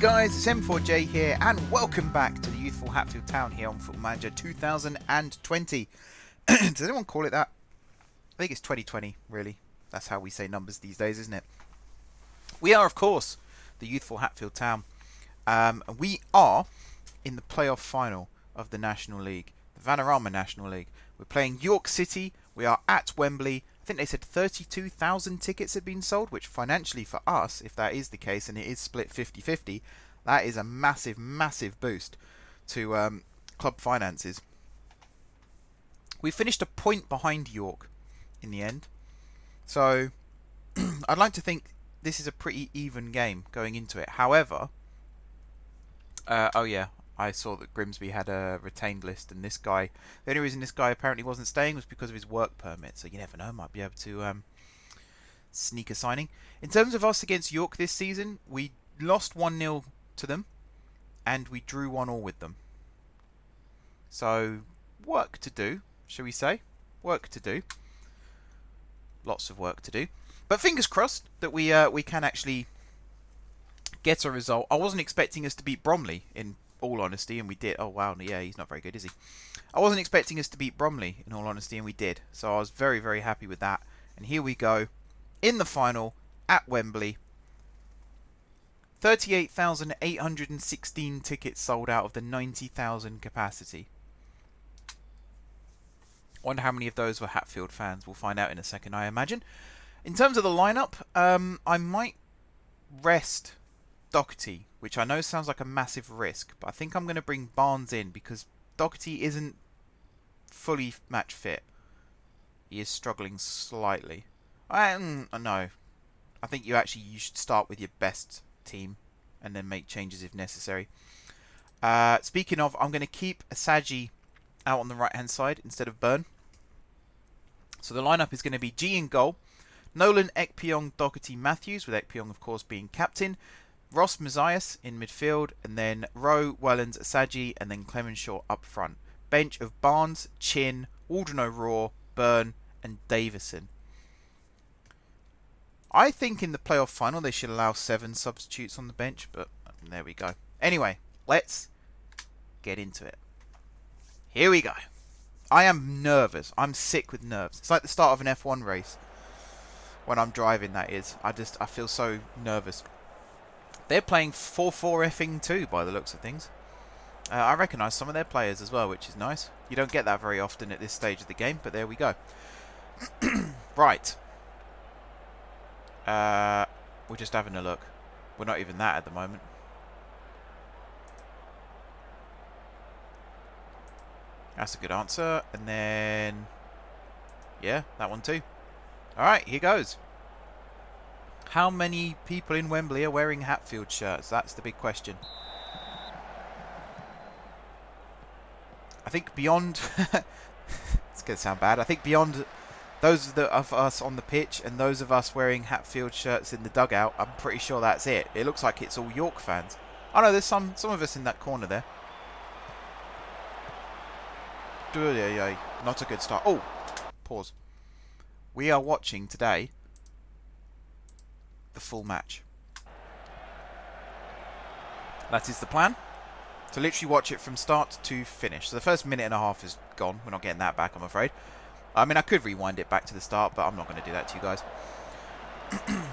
guys, it's M4J here, and welcome back to the Youthful Hatfield Town here on Football Manager 2020. Does anyone call it that? I think it's 2020, really. That's how we say numbers these days, isn't it? We are, of course, the Youthful Hatfield Town. And we are in the playoff final of the National League, the Vanarama National League. We're playing York City. We are at Wembley. I think they said 32,000 tickets had been sold, which financially for us, if that is the case, and it is split 50-50, that is a massive, massive boost to club finances. We finished a point behind York in the end. So, I'd like to think this is a pretty even game going into it. However, oh yeah, I saw that Grimsby had a retained list, and this guy, the only reason this guy apparently wasn't staying was because of his work permit, so you never know, might be able to sneak a signing. In terms of us against York this season, we lost 1-0 to them, and we drew 1-1 with them. So, work to do, shall we say? Work to do. Lots of work to do. But fingers crossed that we can actually get a result. I wasn't expecting us to beat Bromley, in all honesty, and we did. Oh wow, yeah, he's not very good, is he? I wasn't expecting us to beat Bromley, in all honesty, and we did. So I was very, very happy with that. And here we go, in the final, at Wembley. 38,816 tickets sold out of the 90,000 capacity. Wonder how many of those were Hatfield fans. We'll find out in a second, I imagine. In terms of the lineup, I might rest Doherty, which I know sounds like a massive risk, but I think I'm going to bring Barnes in because Doherty isn't fully match fit. He is struggling slightly. No, I think you should start with your best team and then make changes if necessary. Speaking of, I'm going to keep Asaji out on the right hand side instead of Byrne. So the lineup is going to be G in goal, Nolan, Ekpyong, Doherty, Matthews, with Ekpyong of course being captain, Ross Mazias in midfield, and then Rowe, Wellens, Asaji, and then Clemenshaw up front. Bench of Barnes, Chin, Waldron O'Rourke, Byrne, and Davison. I think in the playoff final they should allow 7 substitutes on the bench, but there we go. Anyway, let's get into it. Here we go. I am nervous. I'm sick with nerves. It's like the start of an F1 race. When I'm driving, that is. I feel so nervous. They're playing 4-4-2 by the looks of things. I recognise some of their players as well, which is nice. You don't get that very often at this stage of the game, but there we go. Right. We're just having a look. We're not even that at the moment. That's a good answer. And then, yeah, that one too. Alright, here goes. How many people in Wembley are wearing Hatfield shirts? That's the big question. I think beyond... it's going to sound bad. I think beyond those of us on the pitch and those of us wearing Hatfield shirts in the dugout, I'm pretty sure that's it. It looks like it's all York fans. Oh no, there's some of us in that corner there. Not a good start. Oh, pause. We are watching today the full match. That is the plan. To literally watch it from start to finish. So the first minute and a half is gone. We're not getting that back, I'm afraid. I mean, I could rewind it back to the start, but I'm not going to do that to you guys.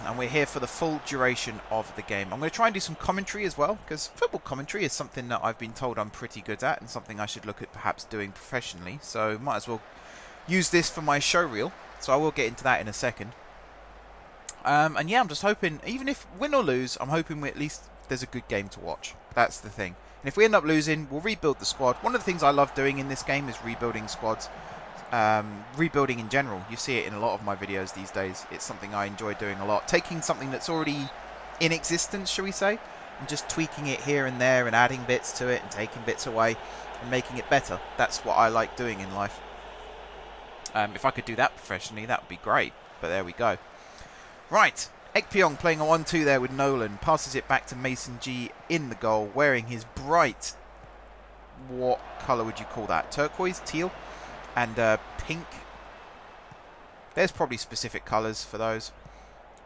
And we're here for the full duration of the game. I'm going to try and do some commentary as well, because football commentary is something that I've been told I'm pretty good at and something I should look at perhaps doing professionally. So might as well use this for my show reel. So I will get into that in a second. And yeah, I'm just hoping, even if win or lose, I'm hoping at least there's a good game to watch. That's the thing. And if we end up losing, we'll rebuild the squad. One of the things I love doing in this game is rebuilding squads. Rebuilding in general. You see it in a lot of my videos these days. It's something I enjoy doing a lot. Taking something that's already in existence, shall we say, and just tweaking it here and there and adding bits to it and taking bits away and making it better. That's what I like doing in life. If I could do that professionally, that would be great. But there we go. Right. Ekpyong playing a 1-2 there with Nolan. Passes it back to Mason G in the goal, wearing his bright... what colour would you call that? Turquoise? Teal? And pink. There's probably specific colours for those.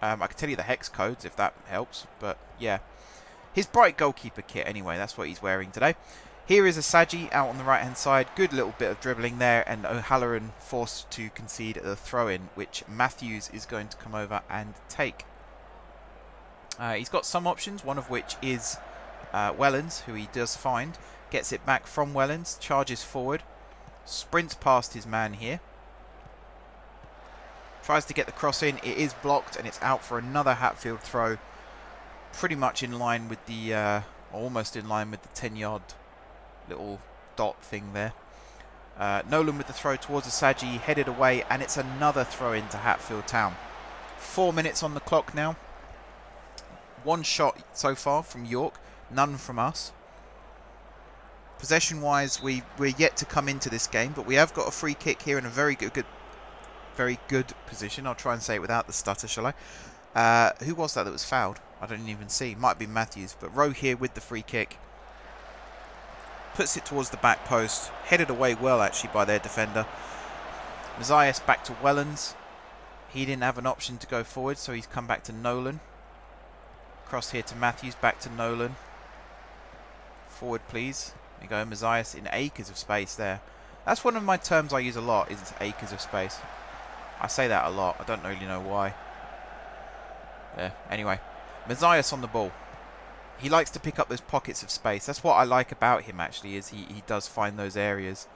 I can tell you the hex codes if that helps, but yeah. his bright goalkeeper kit anyway. That's what he's wearing today. Here is Asaji out on the right hand side. Good little bit of dribbling there, and O'Halloran forced to concede a throw-in, which Matthews is going to come over and take. He's got some options, one of which is Wellens, who he does find. Gets it back from Wellens, charges forward, sprints past his man here. Tries to get the cross in, it is blocked, and it's out for another Hatfield throw. Pretty much in line with the, almost in line with the 10-yard little dot thing there. Nolan with the throw towards Asaji, headed away, and it's another throw into Hatfield Town. 4 minutes on the clock now. One shot so far from York, none from us. Possession-wise, we're yet to come into this game, but we have got a free kick here in a very good position. I'll try and say it without the stutter, shall I? Who was that was fouled? I don't even see. Might be Matthews, but Rowe here with the free kick. Puts it towards the back post. Headed away well, actually, by their defender. Matthias back to Wellens. He didn't have an option to go forward, so he's come back to Nolan. Cross here to Matthews, back to Nolan. Forward, please. There you go, Matthias in acres of space there. That's one of my terms I use a lot, is acres of space. I say that a lot. I don't really know why. Yeah, anyway. Matthias on the ball. He likes to pick up those pockets of space. That's what I like about him, actually, is he does find those areas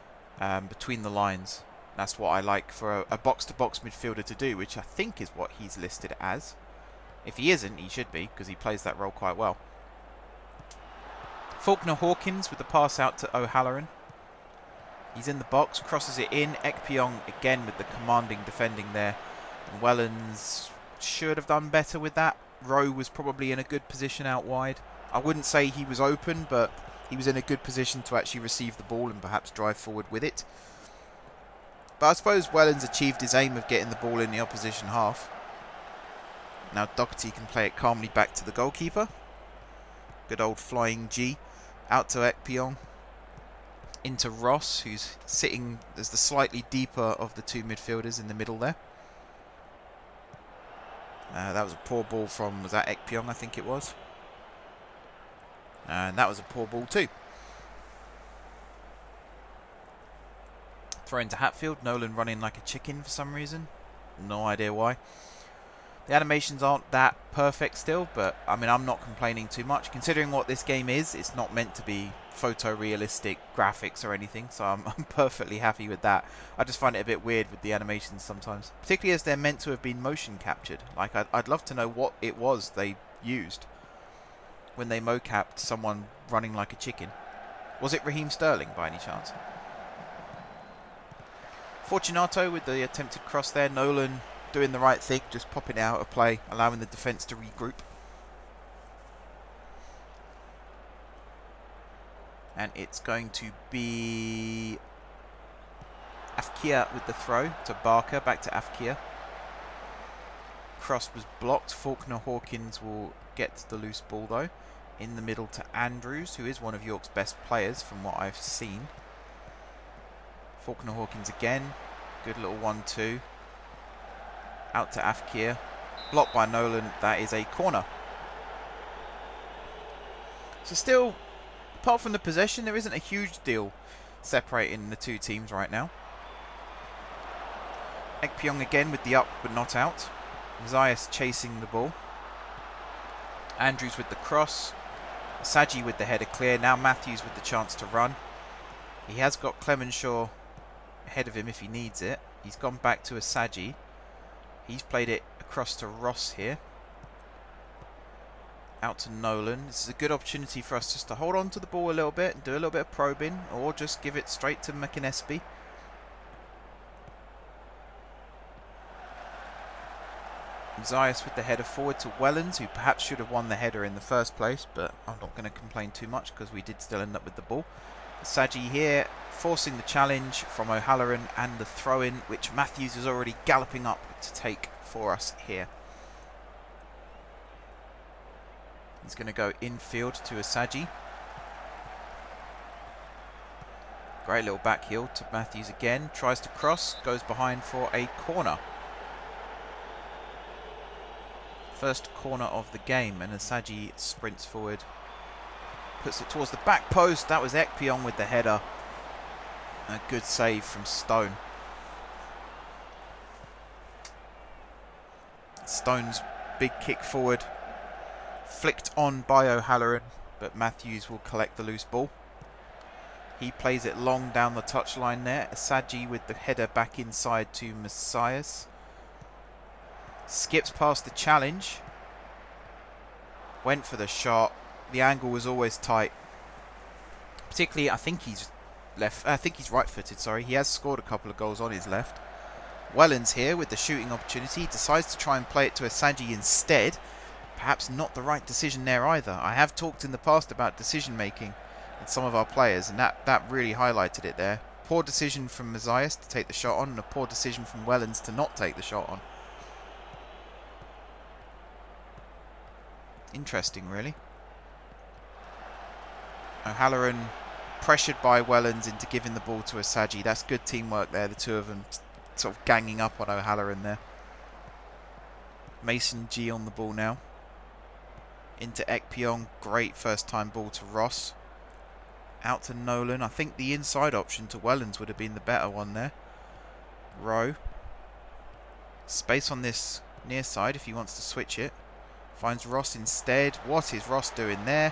between the lines. That's what I like for a box-to-box midfielder to do, which I think is what he's listed as. If he isn't, he should be, because he plays that role quite well. Faulkner-Hawkins with the pass out to O'Halloran. He's in the box, crosses it in. Ekpyong again with the commanding defending there. And Wellens should have done better with that. Rowe was probably in a good position out wide. I wouldn't say he was open, but he was in a good position to actually receive the ball and perhaps drive forward with it. But I suppose Wellens achieved his aim of getting the ball in the opposition half. Now Doherty can play it calmly back to the goalkeeper. Good old flying G. Out to Ekpyong. Into Ross, who's sitting as the slightly deeper of the two midfielders in the middle there. That was a poor ball from, was that Ekpyong, I think it was? And that was a poor ball too. Throw into Hatfield. Nolan running like a chicken for some reason. No idea why. The animations aren't that perfect still, but I mean, I'm not complaining too much. Considering what this game is, it's not meant to be photorealistic graphics or anything, so I'm perfectly happy with that. I just find it a bit weird with the animations sometimes, particularly as they're meant to have been motion captured. Like, I'd love to know what it was they used when they mocapped someone running like a chicken. Was it Raheem Sterling by any chance? Fortunato with the attempted cross there. Nolan doing the right thing, just popping it out of play, allowing the defence to regroup. And it's going to be Afkia with the throw to Barker, back to Afkia. Cross was blocked. Faulkner-Hawkins will get the loose ball though. In the middle to Andrews, who is one of York's best players from what I've seen. Faulkner-Hawkins again. Good little 1-2. Out to Afkia. Blocked by Nolan. That is a corner. So still, apart from the possession, there isn't a huge deal separating the two teams right now. Ekpyong again with the up but not out. Zayas chasing the ball. Andrews with the cross. Saji with the header clear. Now Matthews with the chance to run. He has got Clemenshaw ahead of him if he needs it. He's gone back to Asaji. He's played it across to Ross here. Out to Nolan. This is a good opportunity for us just to hold on to the ball a little bit and do a little bit of probing, or just give it straight to McInnesby. Zayas with the header forward to Wellens, who perhaps should have won the header in the first place, but I'm not going to complain too much because we did still end up with the ball. Saji here forcing the challenge from O'Halloran and the throw-in, which Matthews is already galloping up to take for us here. He's going to go infield to Asaji. Great little back heel to Matthews again. Tries to cross, goes behind for a corner. First corner of the game, and Asaji sprints forward puts it towards the back post. That was Ekpiong with the header. A good save from Stone. Stone's big kick forward. Flicked on by O'Halloran, but Matthews will collect the loose ball. He plays it long down the touchline there. Asaji with the header back inside to Messias. Skips past the challenge. Went for the shot. The angle was always tight. Particularly, I think he's right-footed, sorry. He has scored a couple of goals on his left. Wellens here with the shooting opportunity. Decides to try and play it to Asaji instead. Perhaps not the right decision there either. I have talked in the past about decision-making in some of our players, and that really highlighted it there. Poor decision from Messias to take the shot on, and a poor decision from Wellens to not take the shot on. Interesting, really. O'Halloran pressured by Wellens into giving the ball to Asaji. That's good teamwork there, the two of them sort of ganging up on O'Halloran there. Mason G on the ball now. Into Ekpiong. Great first time ball to Ross. Out to Nolan. I think the inside option to Wellens would have been the better one there. Rowe. Space on this near side if he wants to switch it. Finds Ross instead. What is Ross doing there?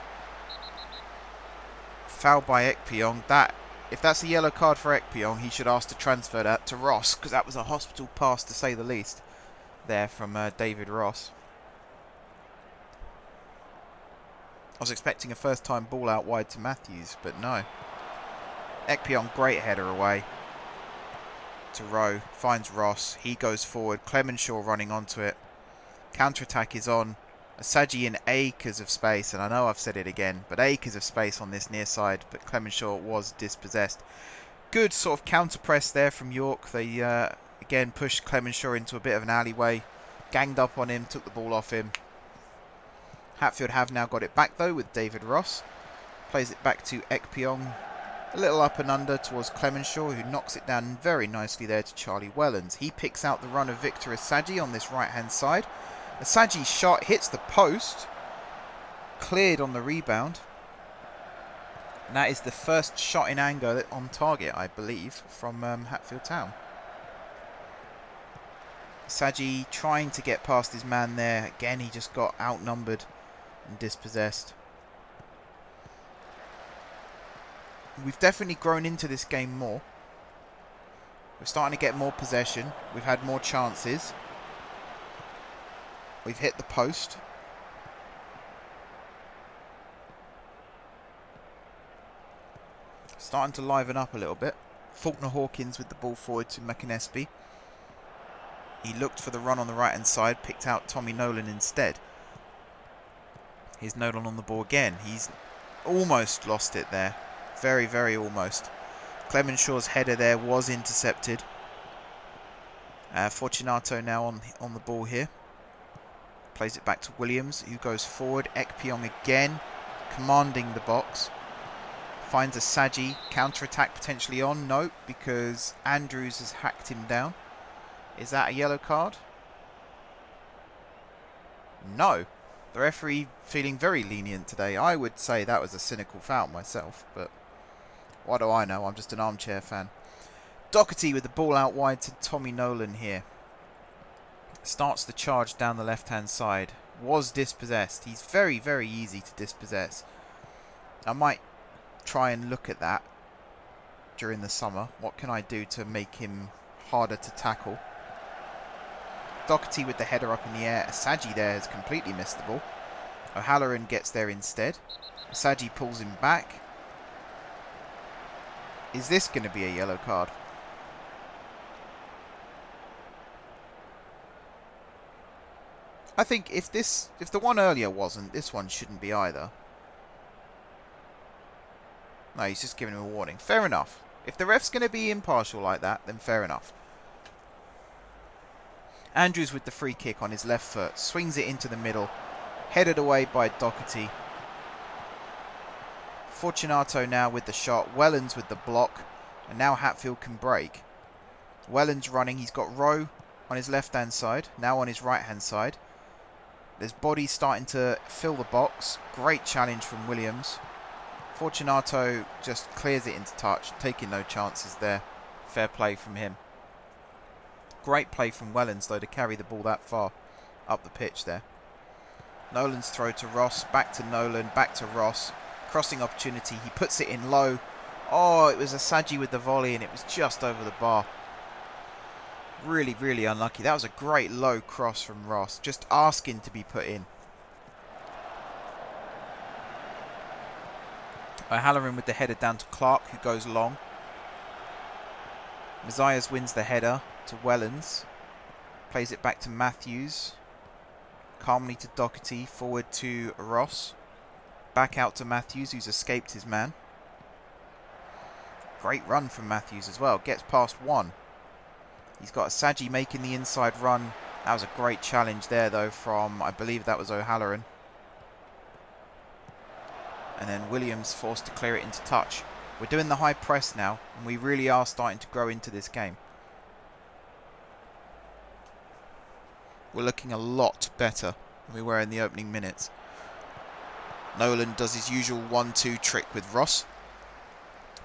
Foul by Ekpiong. If that's a yellow card for Ekpiong, he should ask to transfer that to Ross, because that was a hospital pass to say the least there from David Ross. I was expecting a first time ball out wide to Matthews, but no. Ekpiong, great header away to Rowe. Finds Ross. He goes forward. Clemenshaw running onto it. Counter-attack is on. Asaji in acres of space, and I know I've said it again, but acres of space on this near side, but Clemenshaw was dispossessed. Good sort of counter-press there from York. They, again, pushed Clemenshaw into a bit of an alleyway. Ganged up on him, took the ball off him. Hatfield have now got it back though with David Ross. Plays it back to Ekpiong. A little up and under towards Clemenshaw, who knocks it down very nicely there to Charlie Wellens. He picks out the run of Victor Asaji on this right hand side. Asaji's shot hits the post. Cleared on the rebound. And that is the first shot in anger on target, I believe, from Hatfield Town. Asaji trying to get past his man there. Again, he just got outnumbered and dispossessed. We've definitely grown into this game more. We're starting to get more possession. We've had more chances. We've hit the post. Starting to liven up a little bit. Faulkner Hawkins with the ball forward to McInnesby. He looked for the run on the right hand side, picked out Tommy Nolan instead. Here's Nolan on the ball again. He's almost lost it there. Very, very almost. Clemenshaw's header there was intercepted. Fortunato now on the ball here. Plays it back to Williams, who goes forward. Ekpiong again, commanding the box. Finds Asaji. Counter-attack potentially on. No, because Andrews has hacked him down. Is that a yellow card? No. The referee feeling very lenient today. I would say that was a cynical foul myself, but what do I know? I'm just an armchair fan. Doherty with the ball out wide to Tommy Nolan here. Starts the charge down the left-hand side. Was dispossessed. He's very, very easy to dispossess. I might try and look at that during the summer. What can I do to make him harder to tackle? Doherty with the header up in the air. Asaji there has completely missed the ball. O'Halloran gets there instead. Asaji pulls him back. Is this going to be a yellow card? I think if the one earlier wasn't, this one shouldn't be either. No, he's just giving him a warning. Fair enough. If the ref's going to be impartial like that, then fair enough. Andrews with the free kick on his left foot. Swings it into the middle. Headed away by Doherty. Fortunato now with the shot. Wellens with the block. And now Hatfield can break. Wellens running. He's got Rowe on his left-hand side. Now on his right-hand side. There's bodies starting to fill the box. Great challenge from Williams. Fortunato just clears it into touch, taking no chances there. Fair play from him. Great play from Wellens, though, to carry the ball that far up the pitch there. Nolan's throw to Ross, back to Nolan, back to Ross. Crossing opportunity, he puts it in low. Oh, it was Asagi with the volley and it was just over the bar. Really, really unlucky. That was a great low cross from Ross, just asking to be put in. O'Halloran with the header down to Clark, who goes long. Mazias wins the header to Wellens. Plays it back to Matthews. Calmly to Doherty, forward to Ross. Back out to Matthews, who's escaped his man. Great run from Matthews as well. Gets past one. He's got Asagi making the inside run. That was a great challenge there, though, from, I believe that was O'Halloran. And then Williams forced to clear it into touch. We're doing the high press now, and we really are starting to grow into this game. We're looking a lot better than we were in the opening minutes. Nolan does his usual 1-2 trick with Ross.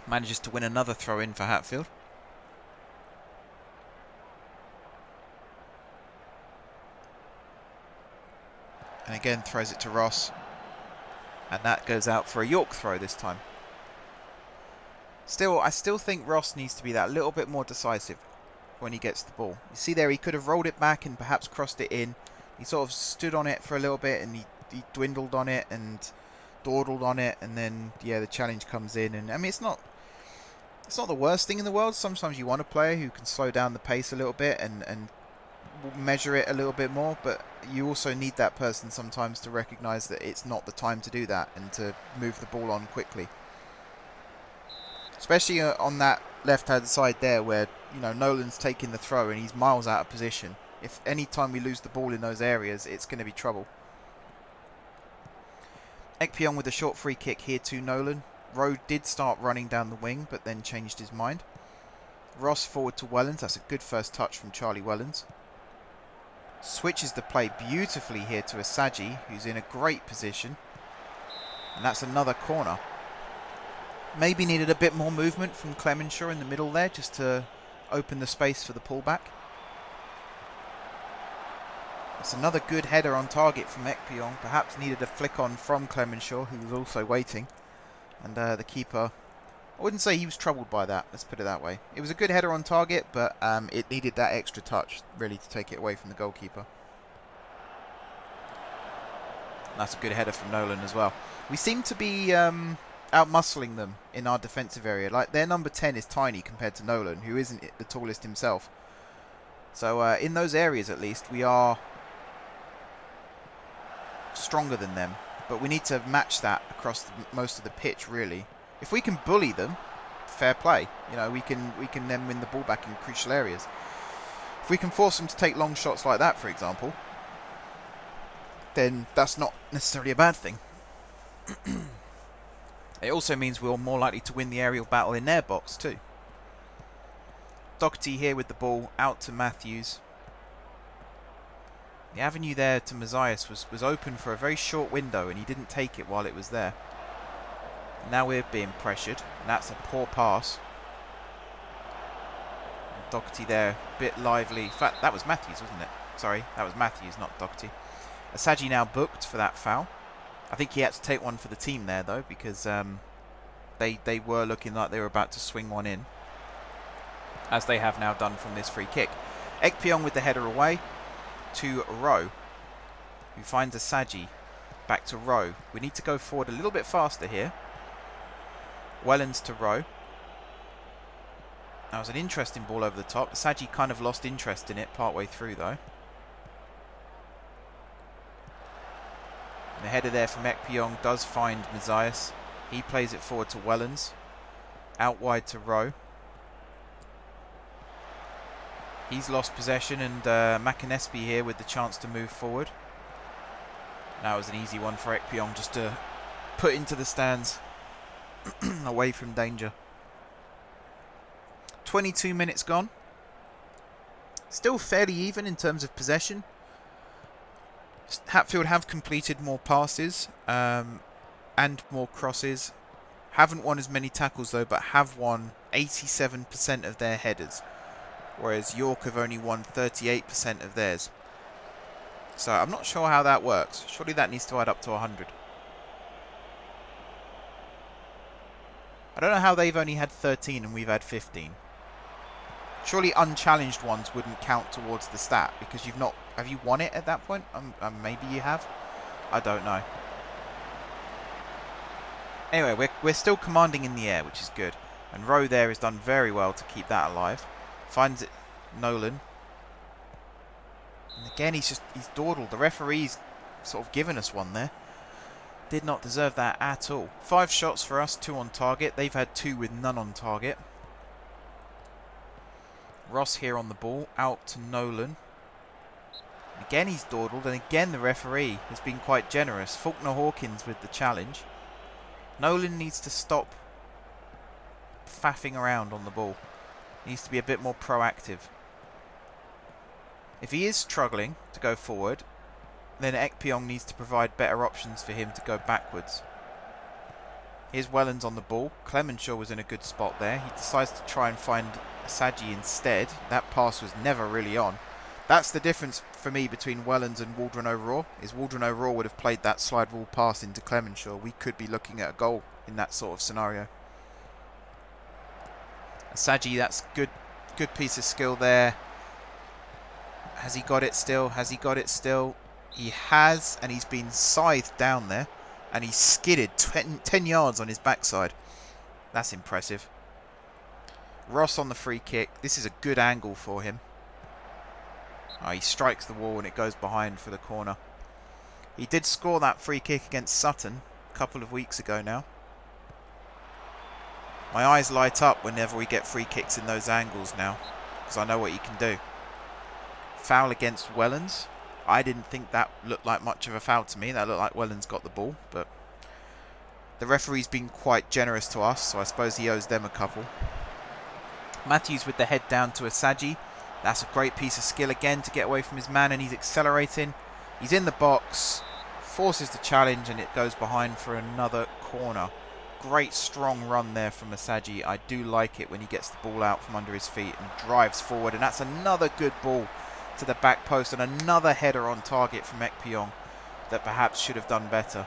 Manages to win another throw-in for Hatfield. And again throws it to Ross. And that goes out for a York throw this time. I still think Ross needs to be that little bit more decisive when he gets the ball. You see there, he could have rolled it back and perhaps crossed it in. He sort of stood on it for a little bit and he dwindled on it and dawdled on it, and then yeah, the challenge comes in. And I mean, it's not the worst thing in the world. Sometimes you want a player who can slow down the pace a little bit and measure it a little bit more, but you also need that person sometimes to recognize that it's not the time to do that and to move the ball on quickly. Especially on that left-hand side there where, you know, Nolan's taking the throw and he's miles out of position. If any time we lose the ball in those areas, it's going to be trouble. Ekpyong with a short free kick here to Nolan. Rowe did start running down the wing, but then changed his mind. Ross forward to Wellens. That's a good first touch from Charlie Wellens. Switches the play beautifully here to Asagi, who's in a great position. And that's another corner. Maybe needed a bit more movement from Clemenshaw in the middle there, just to open the space for the pullback. That's another good header on target from Ekpyong. Perhaps needed a flick on from Clemenshaw, who was also waiting. And the keeper, I wouldn't say he was troubled by that, let's put it that way. It was a good header on target, but it needed that extra touch, really, to take it away from the goalkeeper. And that's a good header from Nolan as well. We seem to be out-muscling them in our defensive area. Like, their number 10 is tiny compared to Nolan, who isn't the tallest himself. So in those areas, at least, we are stronger than them. But we need to match that across most of the pitch, really. If we can bully them, fair play. You know, we can then win the ball back in crucial areas. If we can force them to take long shots like that, for example, then that's not necessarily a bad thing. It also means we're more likely to win the aerial battle in their box too. Doherty here with the ball, out to Matthews. The avenue there to Mazias was open for a very short window, and he didn't take it while it was there. Now we're being pressured, and that's a poor pass. And Doherty there, a bit lively. In fact, that was Matthews, wasn't it? Sorry, that was Matthews, not Doherty. Asagi now booked for that foul. I think he had to take one for the team there, though, because they were looking like they were about to swing one in, as they have now done from this free kick. Ekpyong with the header away to Rowe, who finds Asagi. Back to Rowe. We need to go forward a little bit faster here. Wellens to Rowe. That was an interesting ball over the top. Asagi kind of lost interest in it partway through, though. And the header there from Ekpyong does find Mazias. He plays it forward to Wellens. Out wide to Rowe. He's lost possession, and Macanespi here with the chance to move forward. That was an easy one for Ekpyong just to put into the stands away from danger. 22 minutes gone. Still fairly even in terms of possession. Hatfield have completed more passes and more crosses. Haven't won as many tackles though, but have won 87% of their headers. Whereas York have only won 38% of theirs. So I'm not sure how that works. Surely that needs to add up to 100. I don't know how they've only had 13 and we've had 15. Surely unchallenged ones wouldn't count towards the stat because you've not... Have you won it at that point? Maybe you have. I don't know. Anyway, we're still commanding in the air, which is good. And Rowe there has done very well to keep that alive. Finds it Nolan. And again, he's dawdled. The referee's sort of given us one there. Did not deserve that at all. 5 shots for us, 2 on target. They've had 2 with none on target. Ross here on the ball. Out to Nolan. Again, he's dawdled. And again, the referee has been quite generous. Faulkner Hawkins with the challenge. Nolan needs to stop faffing around on the ball. He needs to be a bit more proactive. If he is struggling to go forward, then Ekpyong needs to provide better options for him to go backwards. Here's Wellens on the ball. Clemenshaw was in a good spot there. He decides to try and find Asaji instead. That pass was never really on. That's the difference for me between Wellens and Waldron O'Rourke, is Waldron O'Rourke would have played that slide rule pass into Clemenshaw. We could be looking at a goal in that sort of scenario. Asaji, that's good piece of skill there. Has he got it still? Has he got it still? He has, and he's been scythed down there. And he's skidded 10 yards on his backside. That's impressive. Ross on the free kick. This is a good angle for him. Oh, he strikes the wall and it goes behind for the corner. He did score that free kick against Sutton a couple of weeks ago now. My eyes light up whenever we get free kicks in those angles now, because I know what he can do. Foul against Wellens. I didn't think that looked like much of a foul to me. That looked like Wellens got the ball, but the referee's been quite generous to us, so I suppose he owes them a couple. Matthews with the head down to Asaji. That's a great piece of skill again to get away from his man, and he's accelerating. He's in the box, forces the challenge, and it goes behind for another corner. Great strong run there from Asaji. I do like it when he gets the ball out from under his feet and drives forward, and that's another good ball to the back post and another header on target from Ekpyong that perhaps should have done better.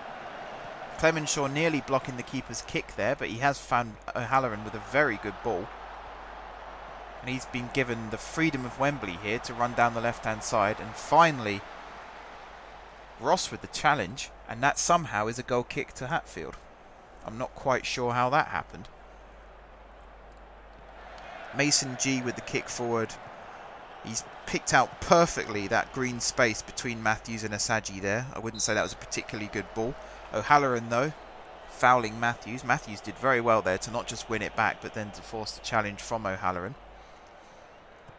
Clemenshaw nearly blocking the keeper's kick there, but he has found O'Halloran with a very good ball. And he's been given the freedom of Wembley here to run down the left-hand side. And finally, Ross with the challenge. And that somehow is a goal kick to Hatfield. I'm not quite sure how that happened. Mason G with the kick forward. He's picked out perfectly that green space between Matthews and Asaji there. I wouldn't say that was a particularly good ball. O'Halloran, though, fouling Matthews. Matthews did very well there to not just win it back, but then to force the challenge from O'Halloran.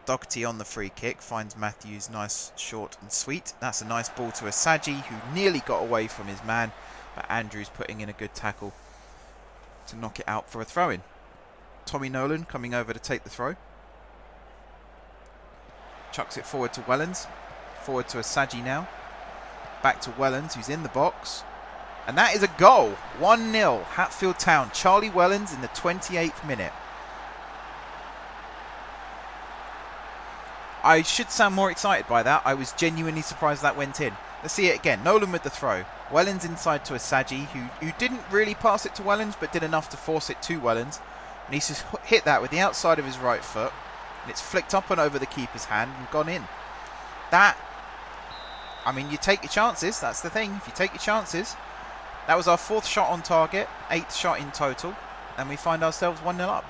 Doherty on the free kick finds Matthews nice, short and sweet. That's a nice ball to Asaji, who nearly got away from his man, but Andrews putting in a good tackle to knock it out for a throw-in. Tommy Nolan coming over to take the throw. Chucks it forward to Wellens. Forward to Asaji now. Back to Wellens, who's in the box. And that is a goal. 1-0, Hatfield Town. Charlie Wellens in the 28th minute. I should sound more excited by that. I was genuinely surprised that went in. Let's see it again. Nolan with the throw. Wellens inside to Asaji, who didn't really pass it to Wellens, but did enough to force it to Wellens. And he's just hit that with the outside of his right foot. And it's flicked up and over the keeper's hand and gone in. That, I mean, you take your chances. That's the thing. If you take your chances. That was our 4th shot on target. 8th shot in total. And we find ourselves 1-0 up.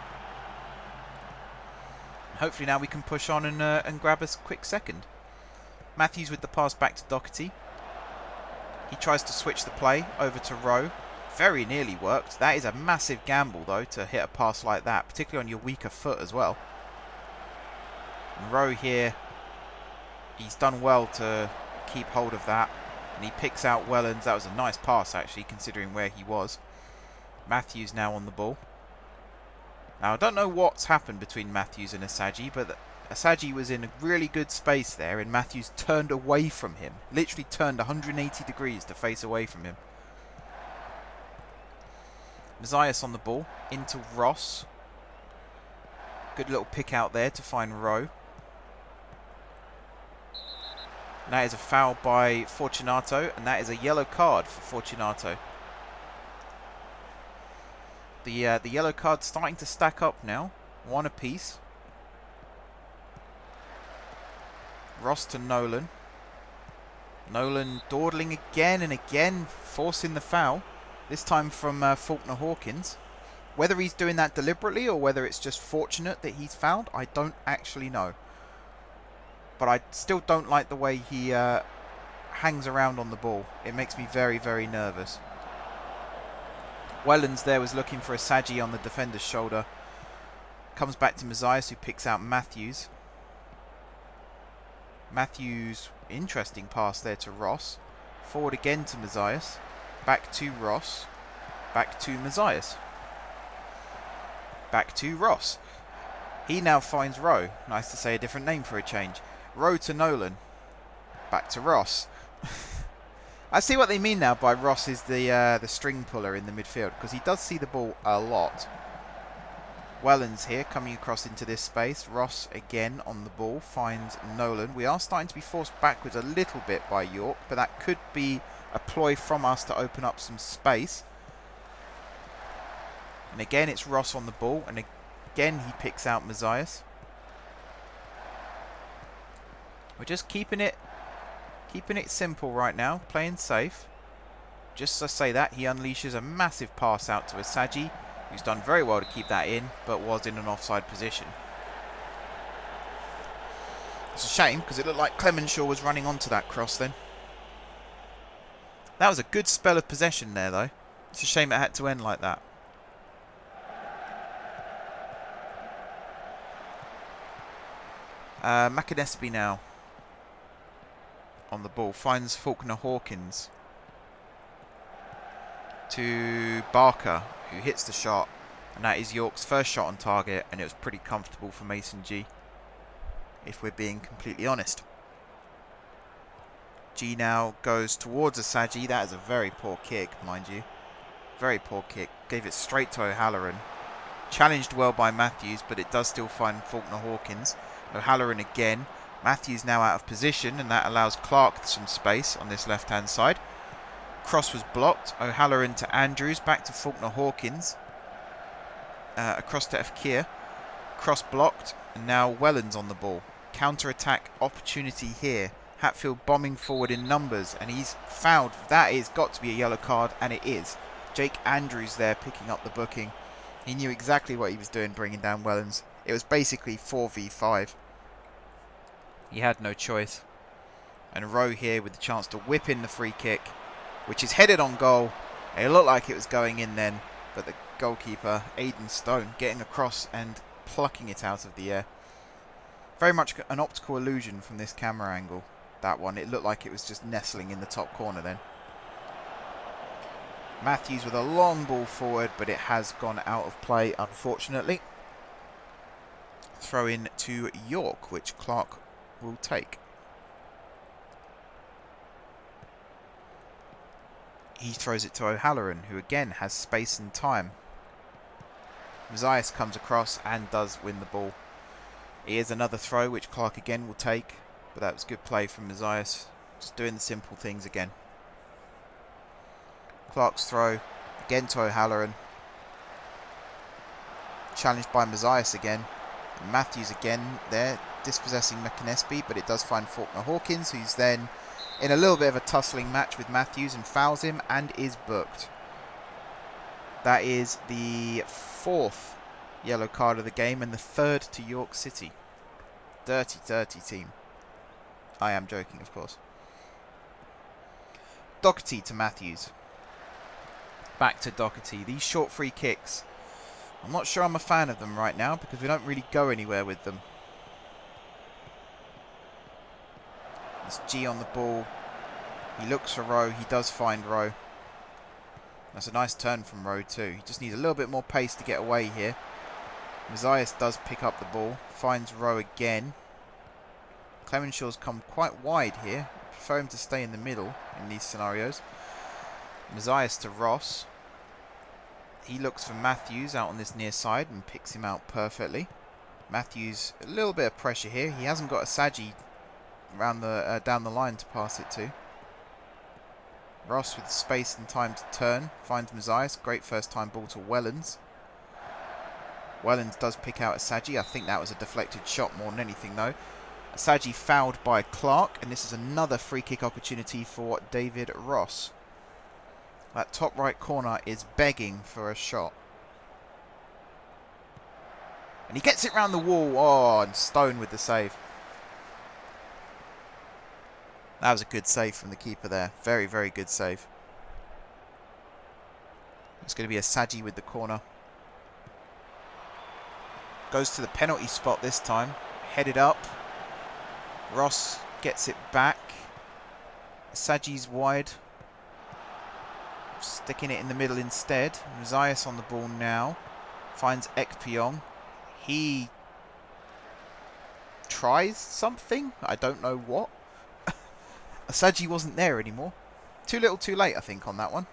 Hopefully now we can push on and grab a quick second. Matthews with the pass back to Doherty. He tries to switch the play over to Rowe. Very nearly worked. That is a massive gamble, though, to hit a pass like that, particularly on your weaker foot as well. And Rowe here, he's done well to keep hold of that. And he picks out Wellens. That was a nice pass, actually, considering where he was. Matthews now on the ball. Now, I don't know what's happened between Matthews and Asaji, but Asaji was in a really good space there, and Matthews turned away from him. Literally turned 180 degrees to face away from him. Mazias on the ball, into Ross. Good little pick out there to find Rowe. And that is a foul by Fortunato, and that is a yellow card for Fortunato. The yellow card's starting to stack up now. One apiece. Ross to Nolan. Nolan dawdling again and again, forcing the foul. This time from Faulkner Hawkins. Whether he's doing that deliberately or whether it's just fortunate that he's fouled, I don't actually know. But I still don't like the way he hangs around on the ball. It makes me very, very nervous. Wellens there was looking for a Saji on the defender's shoulder. Comes back to Mazias, who picks out Matthews. Matthews, interesting pass there to Ross. Forward again to Mazias. Back to Ross. Back to Mazias. Back to Ross. He now finds Rowe. Nice to say a different name for a change. Rowe to Nolan. Back to Ross. I see what they mean now by Ross is the string puller in the midfield, because he does see the ball a lot. Wellens here coming across into this space. Ross again on the ball finds Nolan. We are starting to be forced backwards a little bit by York, but that could be a ploy from us to open up some space. And again it's Ross on the ball, and again he picks out Mazias. We're just keeping it simple right now, playing safe. Just to say that, he unleashes a massive pass out to Asaji, who's done very well to keep that in, but was in an offside position. It's a shame, because it looked like Clemenshaw was running onto that cross then. That was a good spell of possession there, though. It's a shame it had to end like that. Macanespi now on the ball, finds Faulkner Hawkins to Barker, who hits the shot, and that is York's first shot on target, and it was pretty comfortable for Mason G, if we're being completely honest. G now goes towards Asaji. That is a very poor kick, mind you. Very poor kick. Gave it straight to O'Halloran. Challenged well by Matthews, but it does still find Faulkner Hawkins. O'Halloran again. Matthews now out of position, and that allows Clark some space on this left-hand side. Cross was blocked. O'Halloran to Andrews. Back to Faulkner Hawkins. Across to Fkir. Cross blocked, and now Wellens on the ball. Counter-attack opportunity here. Hatfield bombing forward in numbers, and he's fouled. That is got to be a yellow card, and it is. Jake Andrews there picking up the booking. He knew exactly what he was doing, bringing down Wellens. It was basically 4v5. He had no choice. And Rowe here with the chance to whip in the free kick, which is headed on goal. It looked like it was going in then, but the goalkeeper, Aidan Stone, getting across and plucking it out of the air. Very much an optical illusion from this camera angle, that one. It looked like it was just nestling in the top corner then. Matthews with a long ball forward, but it has gone out of play, unfortunately. Throw in to York, which Clark will take. He throws it to O'Halloran, who again has space and time. Mazias comes across and does win the ball. Here's another throw, which Clark again will take, but that was good play from Mazias. Just doing the simple things again. Clark's throw, again to O'Halloran. Challenged by Mazias again. And Matthews again there, dispossessing Macanespi, but it does find Faulkner Hawkins, who's then in a little bit of a tussling match with Matthews and fouls him and is booked. That is the fourth yellow card of the game and the third to York City. Dirty, dirty team. I am joking, of course. Doherty to Matthews. Back to Doherty. These short free kicks, I'm not sure I'm a fan of them right now because we don't really go anywhere with them. There's G on the ball. He looks for Rowe. He does find Rowe. That's a nice turn from Rowe too. He just needs a little bit more pace to get away here. Mazias does pick up the ball. Finds Rowe again. Clemenshaw's come quite wide here. I prefer him to stay in the middle in these scenarios. Mazias to Ross. He looks for Matthews out on this near side and picks him out perfectly. Matthews, a little bit of pressure here. He hasn't got a Saji around the down the line to pass it to. Ross with space and time to turn. Finds Mazias. Great first time ball to Wellens. Wellens does pick out a Saji. I think that was a deflected shot more than anything though. Saji fouled by Clark, and this is another free kick opportunity for David Ross. That top right corner is begging for a shot. And he gets it round the wall. Oh, and Stone with the save. That was a good save from the keeper there. Very, very good save. It's going to be a Saji with the corner. Goes to the penalty spot this time. Headed up. Ross gets it back. Saji's wide. Sticking it in the middle instead. Mazias on the ball now. Finds Ekpyong. He tries something. I don't know what. Saji wasn't there anymore. Too little too late, I think, on that one.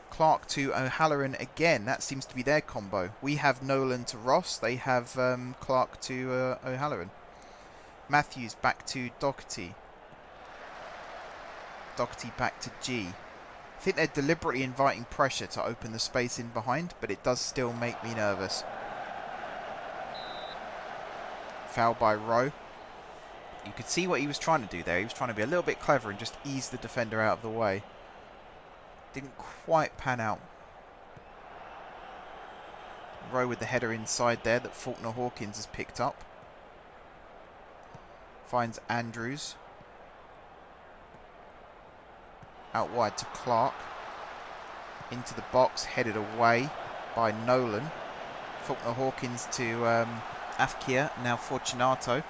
Clark to O'Halloran again. That seems to be their combo. We have Nolan to Ross. They have Clark to O'Halloran. Matthews back to Doherty. Doherty back to G. I think they're deliberately inviting pressure to open the space in behind, but it does still make me nervous. Foul by Rowe. You could see what he was trying to do there. He was trying to be a little bit clever and just ease the defender out of the way. Didn't quite pan out. Rowe with the header inside there that Faulkner Hawkins has picked up. Finds Andrews. Out wide to Clark. Into the box, headed away by Nolan. Faulkner Hawkins to Afkia, now Fortunato.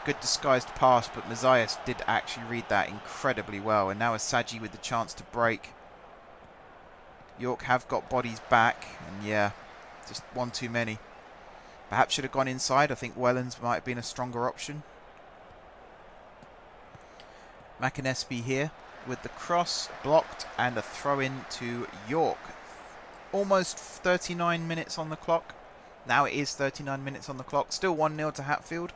Good disguised pass, but Mazias did actually read that incredibly well. And now Saji with the chance to break. York have got bodies back. And yeah, just one too many. Perhaps should have gone inside. I think Wellens might have been a stronger option. McInnesby here with the cross blocked and a throw in to York. Almost 39 minutes on the clock. Now it is 39 minutes on the clock. Still 1-0 to Hatfield.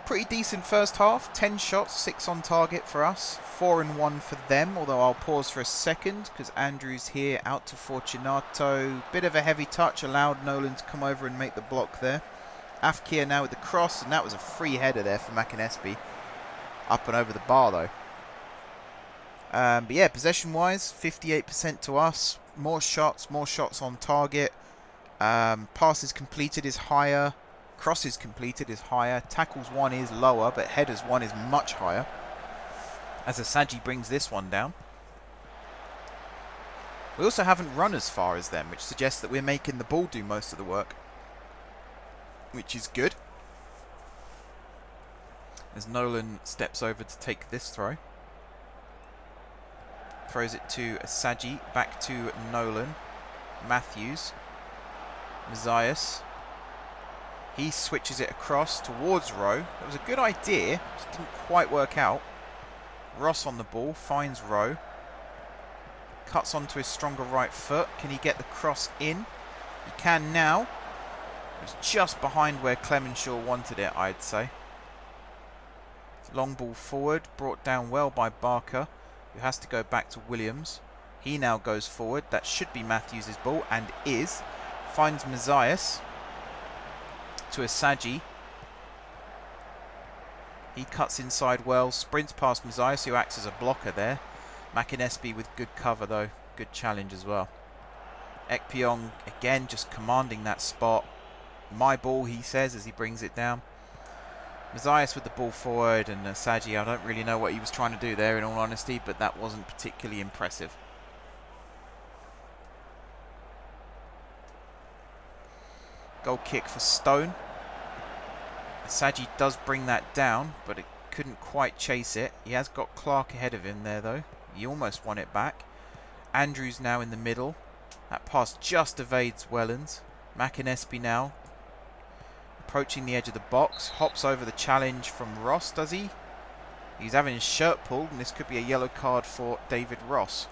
Pretty decent first half. 10 shots, 6 on target for us. 4 and 1 for them. Although I'll pause for a second because Andrews here out to Fortunato. Bit of a heavy touch. Allowed Nolan to come over and make the block there. Afkia now with the cross. And that was a free header there for McInnesby. Up and over the bar though. But yeah, possession-wise, 58% to us. More shots on target. Passes completed is higher. Crosses completed is higher. Tackles 1 is lower, but headers 1 is much higher. As Asaji brings this one down. We also haven't run as far as them, which suggests that we're making the ball do most of the work. Which is good. As Nolan steps over to take this throw. Throws it to Asaji. Back to Nolan. Matthews. Mazias. He switches it across towards Rowe. That was a good idea. Just didn't quite work out. Ross on the ball. Finds Rowe. Cuts onto his stronger right foot. Can he get the cross in? He can now. It was just behind where Clemenshaw wanted it, I'd say. Long ball forward. Brought down well by Barker, who has to go back to Williams. He now goes forward. That should be Matthews' ball, and is. Finds Mazias to Asaji. He cuts inside well. Sprints past Mazias, who acts as a blocker there. McInnesby with good cover, though. Good challenge as well. Ekpyong, again, just commanding that spot. My ball, he says, as he brings it down. Mazias with the ball forward, and Asaji, I don't really know what he was trying to do there, in all honesty, but that wasn't particularly impressive. Goal kick for Stone. Asaji does bring that down, but it couldn't quite chase it. He has got Clark ahead of him there, though. He almost won it back. Andrews now in the middle. That pass just evades Wellens. McInnesby now approaching the edge of the box. Hops over the challenge from Ross, does he? He's having his shirt pulled, and this could be a yellow card for David Ross.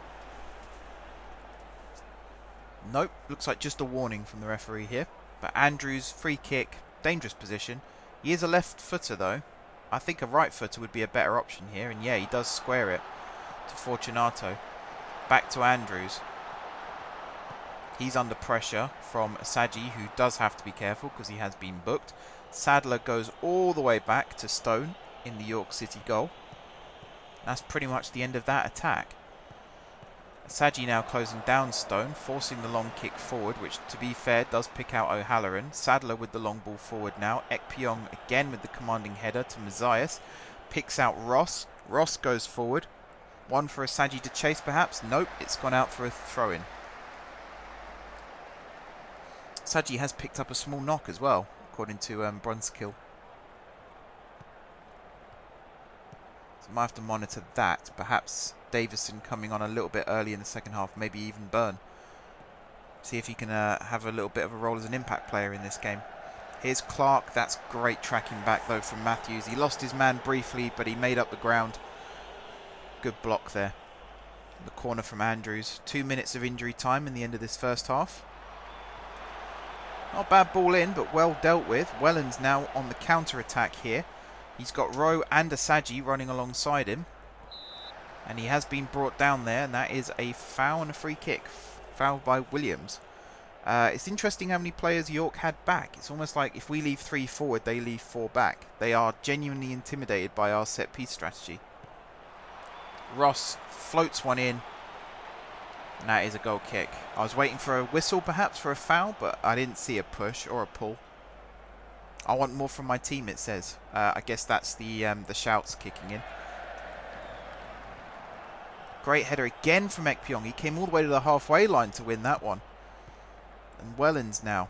Nope, looks like just a warning from the referee here. But Andrews, free kick, dangerous position. He is a left footer though. I think a right footer would be a better option here, and yeah, he does square it to Fortunato. Back to Andrews. He's under pressure from Saji, who does have to be careful because he has been booked. Sadler goes all the way back to Stone in the York City goal. That's pretty much the end of that attack. Saji now closing down Stone, forcing the long kick forward, which to be fair does pick out O'Halloran. Sadler with the long ball forward now. Ekpyong again with the commanding header to Mazias. Picks out Ross. Ross goes forward. One for Saji to chase perhaps. Nope, it's gone out for a throw-in. Saji has picked up a small knock as well, according to Brunskill. So might have to monitor that. Perhaps Davison coming on a little bit early in the second half, maybe even Byrne. See if he can have a little bit of a role as an impact player in this game. Here's Clark. That's great tracking back though from Matthews. He lost his man briefly, but he made up the ground. Good block there. The corner from Andrews. 2 minutes of injury time in the end of this first half. Not a bad ball in, but well dealt with. Wellens now on the counter-attack here. He's got Rowe and Asaji running alongside him. And he has been brought down there, and that is a foul and a free kick. Foul by Williams. It's interesting how many players York had back. It's almost like if we leave 3 forward, they leave 4 back. They are genuinely intimidated by our set-piece strategy. Ross floats one in. And that is a goal kick. I was waiting for a whistle perhaps for a foul, but I didn't see a push or a pull. I want more from my team, it says. I guess that's the shouts kicking in. Great header again from Ekpyong. He came all the way to the halfway line to win that one. And Wellens now.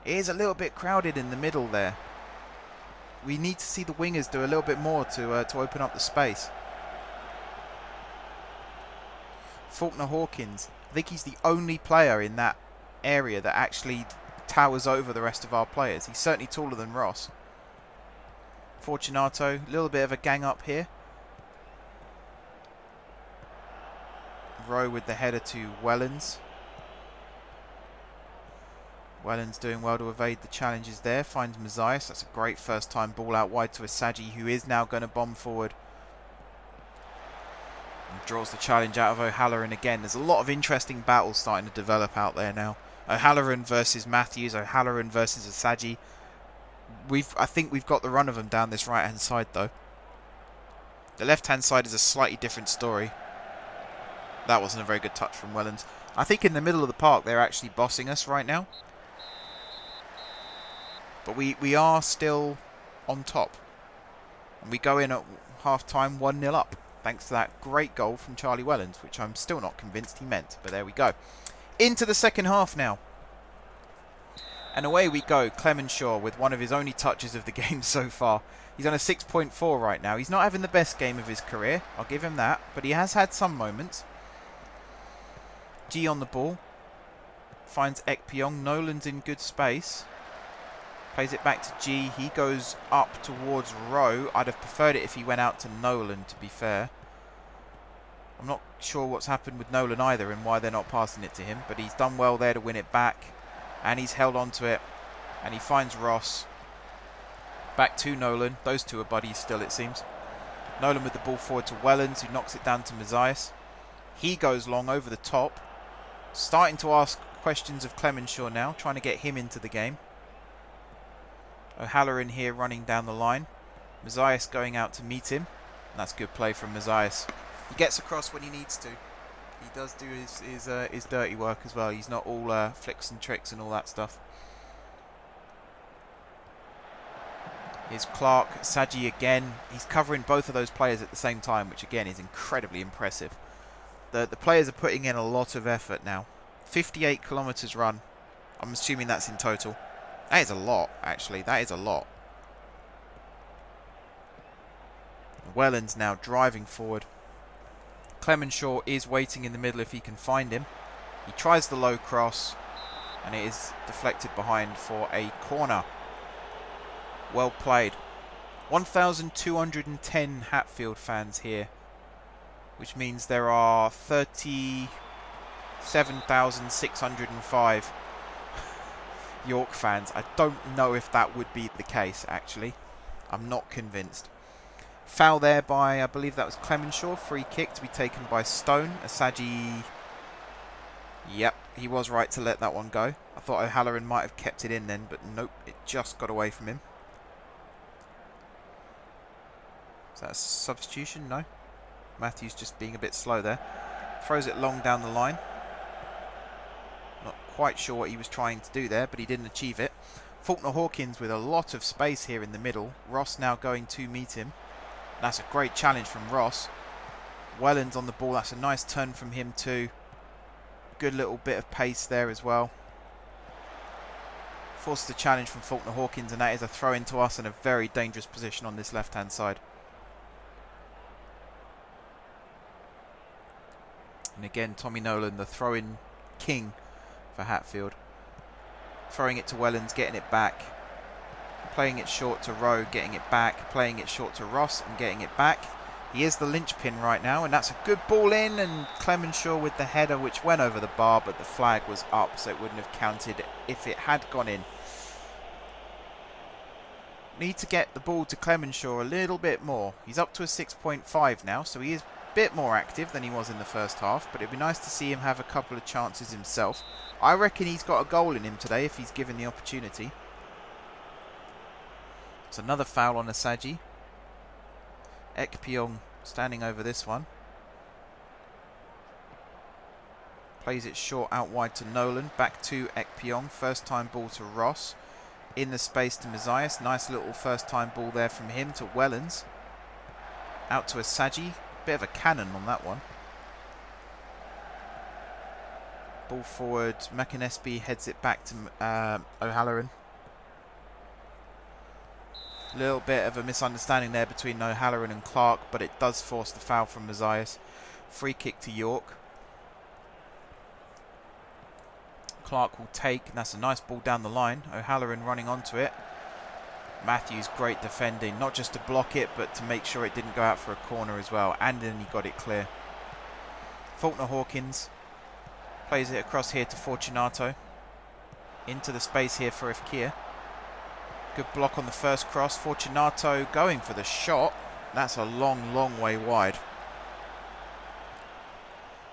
It is a little bit crowded in the middle there. We need to see the wingers do a little bit more to open up the space. Faulkner Hawkins. I think he's the only player in that area that actually towers over the rest of our players. He's certainly taller than Ross. Fortunato, a little bit of a gang up here. Rowe with the header to Wellens. Wellens doing well to evade the challenges there. Finds Mazias. That's a great first time ball out wide to Asaji, who is now going to bomb forward. And draws the challenge out of O'Halloran again. There's a lot of interesting battles starting to develop out there now. O'Halloran versus Matthews. O'Halloran versus Asaji. I think we've got the run of them down this right hand side though. The left hand side is a slightly different story. That wasn't a very good touch from Wellens. I think in the middle of the park they're actually bossing us right now. But we are still on top. And we go in at half time 1-0 up. Thanks to that great goal from Charlie Wellens, which I'm still not convinced he meant. But there we go. Into the second half now. And away we go. Clemenshaw with one of his only touches of the game so far. He's on a 6.4 right now. He's not having the best game of his career. I'll give him that. But he has had some moments. G on the ball. Finds Ekpyong. Nolan's in good space. Plays it back to G. He goes up towards Rowe. I'd have preferred it if he went out to Nolan, to be fair. I'm not sure what's happened with Nolan either and why they're not passing it to him. But he's done well there to win it back. And he's held on to it. And he finds Ross. Back to Nolan. Those two are buddies still, it seems. Nolan with the ball forward to Wellens, who knocks it down to Mazias. He goes long over the top. Starting to ask questions of Clemenshaw now. Trying to get him into the game. O'Halloran here running down the line. Mazias going out to meet him. That's good play from Mazias. He gets across when he needs to. He does do his dirty work as well. He's not all flicks and tricks and all that stuff. Here's Clark, Saji again. He's covering both of those players at the same time, which again is incredibly impressive. The players are putting in a lot of effort now. 58 kilometres run. I'm assuming that's in total. That is a lot, actually. That is a lot. Wellens now driving forward. Clemenshaw is waiting in the middle if he can find him. He tries the low cross. And it is deflected behind for a corner. Well played. 1,210 Hatfield fans here, which means there are 37,605 York fans. I don't know if that would be the case, actually. I'm not convinced. Foul there by, I believe that was Clemenshaw. Free kick to be taken by Stone. Asaji, yep, he was right to let that one go. I thought O'Halloran might have kept it in then, but nope, it just got away from him. Is that a substitution? No. Matthews just being a bit slow there. Throws it long down the line. Not quite sure what he was trying to do there, but he didn't achieve it. Faulkner Hawkins with a lot of space here in the middle. Ross now going to meet him. That's a great challenge from Ross. Welland's on the ball. That's a nice turn from him too. Good little bit of pace there as well. Forces the challenge from Faulkner Hawkins, and that is a throw in to us in a very dangerous position on this left-hand side. And again, Tommy Nolan, the throw-in king for Hatfield. Throwing it to Wellands, getting it back. Playing it short to Rowe, getting it back. Playing it short to Ross and getting it back. He is the linchpin right now, and that's a good ball in. And Clemenshaw with the header, which went over the bar, but the flag was up, so it wouldn't have counted if it had gone in. Need to get the ball to Clemenshaw a little bit more. He's up to a 6.5 now, so he is bit more active than he was in the first half, but it'd be nice to see him have a couple of chances himself. I reckon he's got a goal in him today if he's given the opportunity. It's another foul on Asaji. Ekpyong standing over this one. Plays it short out wide to Nolan. Back to Ekpyong. First time ball to Ross. In the space to Mazias. Nice little first time ball there from him to Wellands. Out to Asaji. Bit of a cannon on that one. Ball forward. McInnesby heads it back to O'Halloran. Little bit of a misunderstanding there between O'Halloran and Clark, but it does force the foul from Mazias. Free kick to York. Clark will take, and that's a nice ball down the line. O'Halloran running onto it. Matthews, great defending, not just to block it, but to make sure it didn't go out for a corner as well. And then he got it clear. Faulkner Hawkins plays it across here to Fortunato. Into the space here for Ifkir. Good block on the first cross. Fortunato going for the shot. That's a long, long way wide.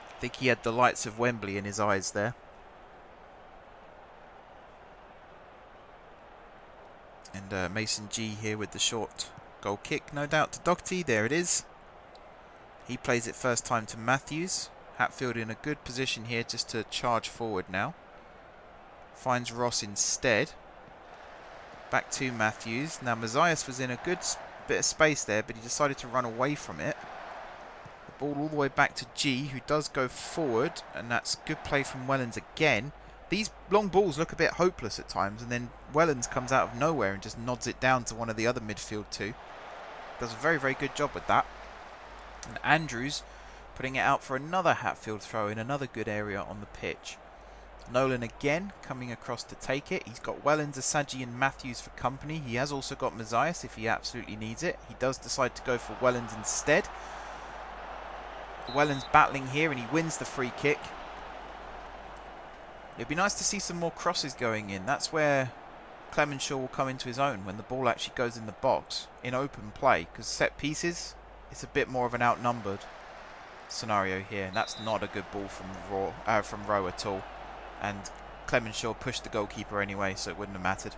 I think he had the lights of Wembley in his eyes there. And Mason G here with the short goal kick, no doubt, to Doherty. There it is. He plays it first time to Matthews. Hatfield in a good position here just to charge forward now. Finds Ross instead. Back to Matthews. Now Mazias was in a good bit of space there, but he decided to run away from it. The ball all the way back to G, who does go forward, and that's good play from Wellands again. These long balls look a bit hopeless at times, and then Wellands comes out of nowhere and just nods it down to one of the other midfield two. Does a very, very good job with that. And Andrews putting it out for another Hatfield throw in another good area on the pitch. Nolan again coming across to take it. He's got Wellands, Asaji and Matthews for company. He has also got Mazias if he absolutely needs it. He does decide to go for Wellands instead. Wellands battling here and he wins the free kick. It'd be nice to see some more crosses going in. That's where Clemenshaw will come into his own, when the ball actually goes in the box in open play. Because set pieces, it's a bit more of an outnumbered scenario here. And that's not a good ball from Rowe at all. And Clemenshaw pushed the goalkeeper anyway, so it wouldn't have mattered.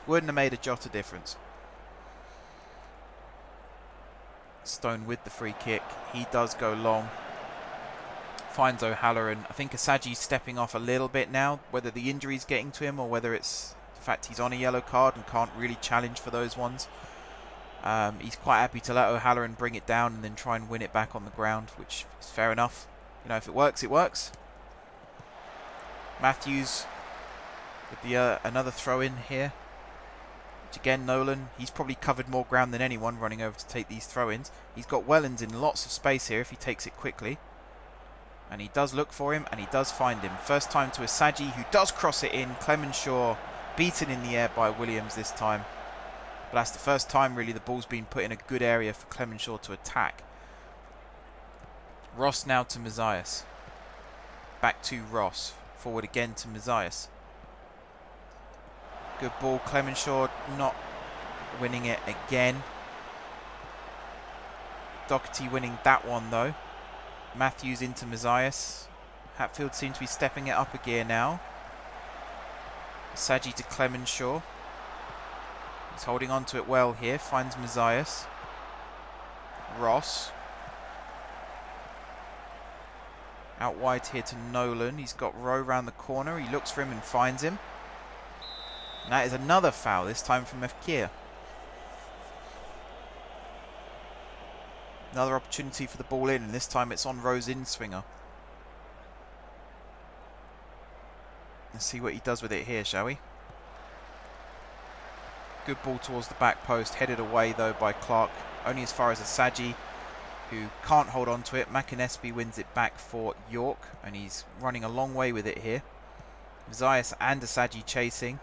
Wouldn't have made a jot of difference. Stone with the free kick. He does go long. Finds O'Halloran. I think Asaji's stepping off a little bit now. Whether the injury's getting to him or whether it's the fact he's on a yellow card and can't really challenge for those ones. He's quite happy to let O'Halloran bring it down and then try and win it back on the ground, which is fair enough. You know, if it works, it works. Matthews with the another throw in here. Which again, Nolan, he's probably covered more ground than anyone running over to take these throw-ins. He's got Wellands in lots of space here if he takes it quickly. And he does look for him, and he does find him. First time to Asaji, who does cross it in. Clemenshaw beaten in the air by Williams this time. But that's the first time really the ball's been put in a good area for Clemenshaw to attack. Ross now to Mazias. Back to Ross. Forward again to Mazias. Good ball. Clemenshaw not winning it again. Doherty winning that one though. Matthews into Mazias. Hatfield seems to be stepping it up a gear now. Saji to Clemenshaw. He's holding on to it well here. Finds Mazias. Ross. Out wide here to Nolan. He's got Rowe round the corner. He looks for him and finds him. And that is another foul, this time from Mefkir. Another opportunity for the ball in, and this time it's on Rowe's in-swinger. Let's see what he does with it here, shall we? Good ball towards the back post, headed away though by Clark. Only as far as Asaji, who can't hold on to it. McInnesby wins it back for York, and he's running a long way with it here. Mazias and Asaji chasing.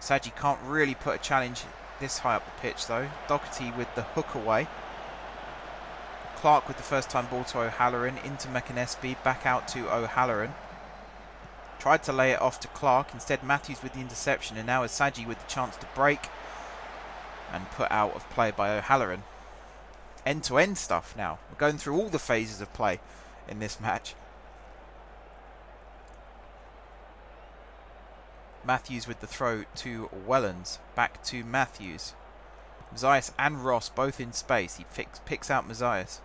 Asaji can't really put a challenge this high up the pitch though. Doherty with the hook away. Clark with the first time ball to O'Halloran, into McInnesby, back out to O'Halloran. Tried to lay it off to Clark, instead Matthews with the interception, and now Asaji with the chance to break and put out of play by O'Halloran. End-to-end stuff now. We're going through all the phases of play in this match. Matthews with the throw to Wellens. Back to Matthews. Mazias and Ross both in space. He picks out Mazias.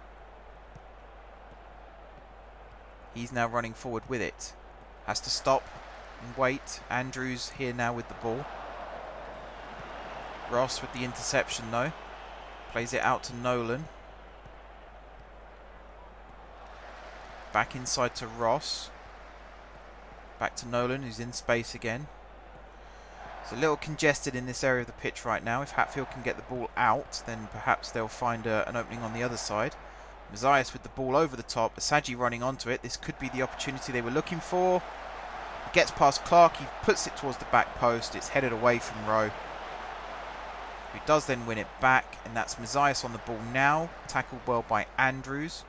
He's now running forward with it. Has to stop and wait. Andrews here now with the ball. Ross with the interception though. Plays it out to Nolan. Back inside to Ross. Back to Nolan, who's in space again. It's a little congested in this area of the pitch right now. If Hatfield can get the ball out, then perhaps they'll find an opening on the other side. Mazias with the ball over the top. Asaji running onto it. This could be the opportunity they were looking for. He gets past Clark. He puts it towards the back post. It's headed away from Rowe, who does then win it back. And that's Mazias on the ball now. Tackled well by Andrews.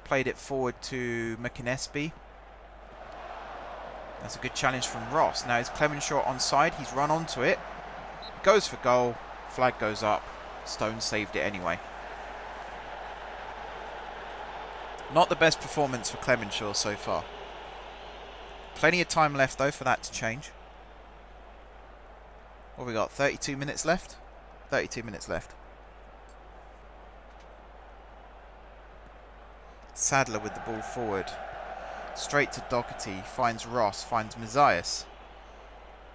Played it forward to McInnesby. That's a good challenge from Ross. Now is Clemenshaw onside. He's run onto it. Goes for goal. Flag goes up. Stone saved it anyway. Not the best performance for Clemenshaw so far. Plenty of time left though for that to change. What have we got? 32 minutes left? 32 minutes left. Sadler with the ball forward. Straight to Doherty. Finds Ross. Finds Mazias.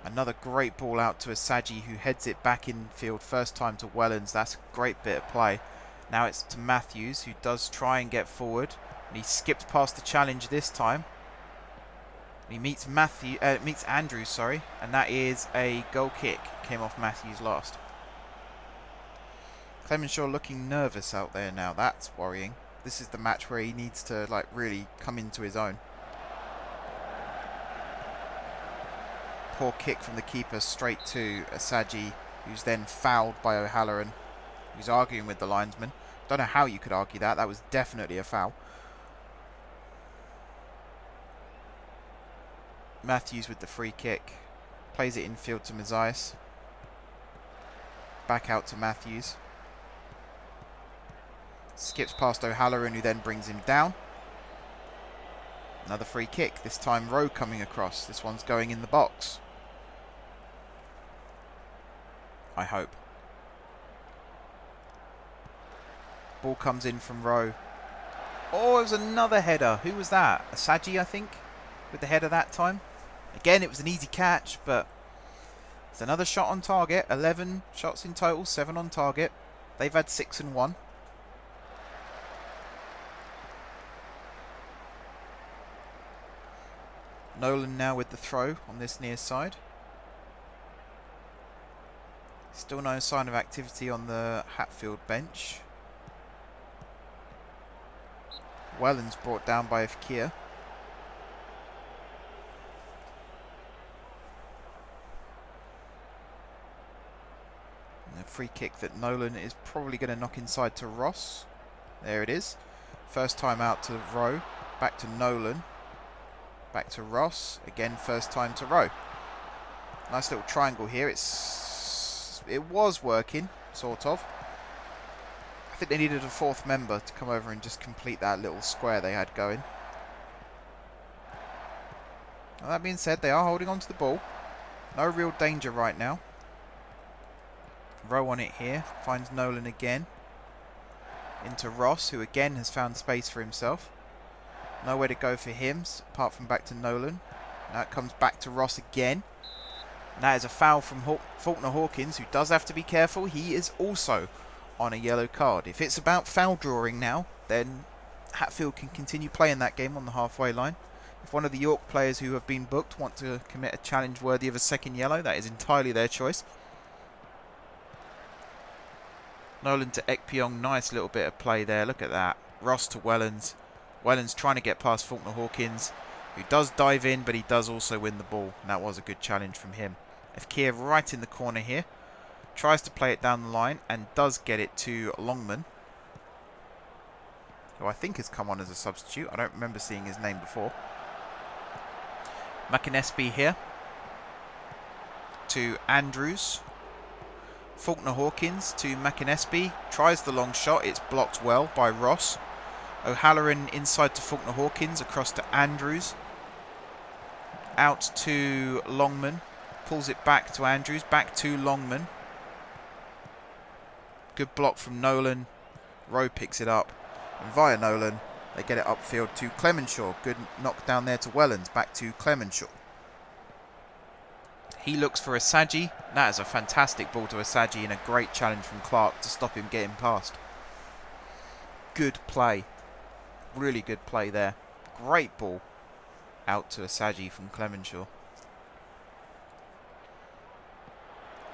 Another great ball out to Asaji, who heads it back infield. First time to Wellens. That's a great bit of play. Now it's to Matthews, who does try and get forward. And he skips past the challenge this time. He meets Andrews, sorry. And that is a goal kick. Came off Matthews last. Clemenshaw looking nervous out there now. That's worrying. This is the match where he needs to like really come into his own. Poor kick from the keeper straight to Asaji, who's then fouled by O'Halloran, who's arguing with the linesman. Don't know how you could argue that. That was definitely a foul. Matthews with the free kick. Plays it infield to Mazias. Back out to Matthews. Skips past O'Halloran, who then brings him down. Another free kick. This time Rowe coming across. This one's going in the box. I hope. Ball comes in from Rowe. Oh, it was another header. Who was that? Asaji, I think, with the header that time. Again, it was an easy catch, but it's another shot on target. 11 shots in total, 7 on target. They've had 6 and 1. Nolan now with the throw on this near side. Still no sign of activity on the Hatfield bench. Wellens brought down by Ifkir. free kick that Nolan is probably going to knock inside to Ross. There it is. First time out to Rowe. Back to Nolan. Back to Ross. Again, first time to Rowe. Nice little triangle here. It was working, sort of. I think they needed a fourth member to come over and just complete that little square they had going. Now, that being said, they are holding on to the ball. No real danger right now. Rowe on it here. Finds Nolan again. Into Ross, who again has found space for himself. Nowhere to go for him, apart from back to Nolan. Now it comes back to Ross again. And that is a foul from Faulkner Hawkins, who does have to be careful. He is also on a yellow card. If it's about foul drawing now, then Hatfield can continue playing that game on the halfway line. If one of the York players who have been booked want to commit a challenge worthy of a second yellow, that is entirely their choice. Nolan to Ekpyong, nice little bit of play there. Look at that. Ross to Wellens. Wellens trying to get past Faulkner Hawkins, who does dive in, but he does also win the ball. And that was a good challenge from him. Kier right in the corner here. Tries to play it down the line and does get it to Longman, who I think has come on as a substitute. I don't remember seeing his name before. McInnesby here to Andrews. Faulkner Hawkins to McInnesby. Tries the long shot. It's blocked well by Ross. O'Halloran inside to Faulkner Hawkins. Across to Andrews. Out to Longman. Pulls it back to Andrews. Back to Longman. Good block from Nolan. Rowe picks it up. And via Nolan, they get it upfield to Clemenshaw. Good knock down there to Wellens. Back to Clemenshaw. He looks for Asagi. That is a fantastic ball to Asagi and a great challenge from Clark to stop him getting past. Good play. Really good play there. Great ball out to Asagi from Clemenshaw.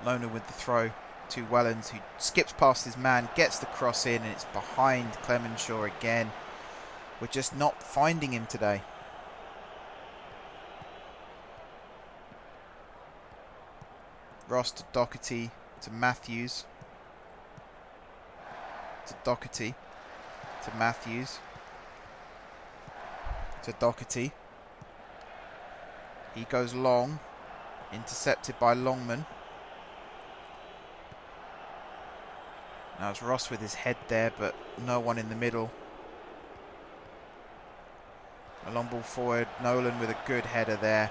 Lona with the throw to Wellens, who skips past his man, gets the cross in, and it's behind Clemenshaw again. We're just not finding him today. Ross to Doherty, to Matthews. To Doherty, to Matthews. To Doherty. He goes long, intercepted by Longman. Now it's Ross with his head there, but no one in the middle. A long ball forward. Nolan with a good header there.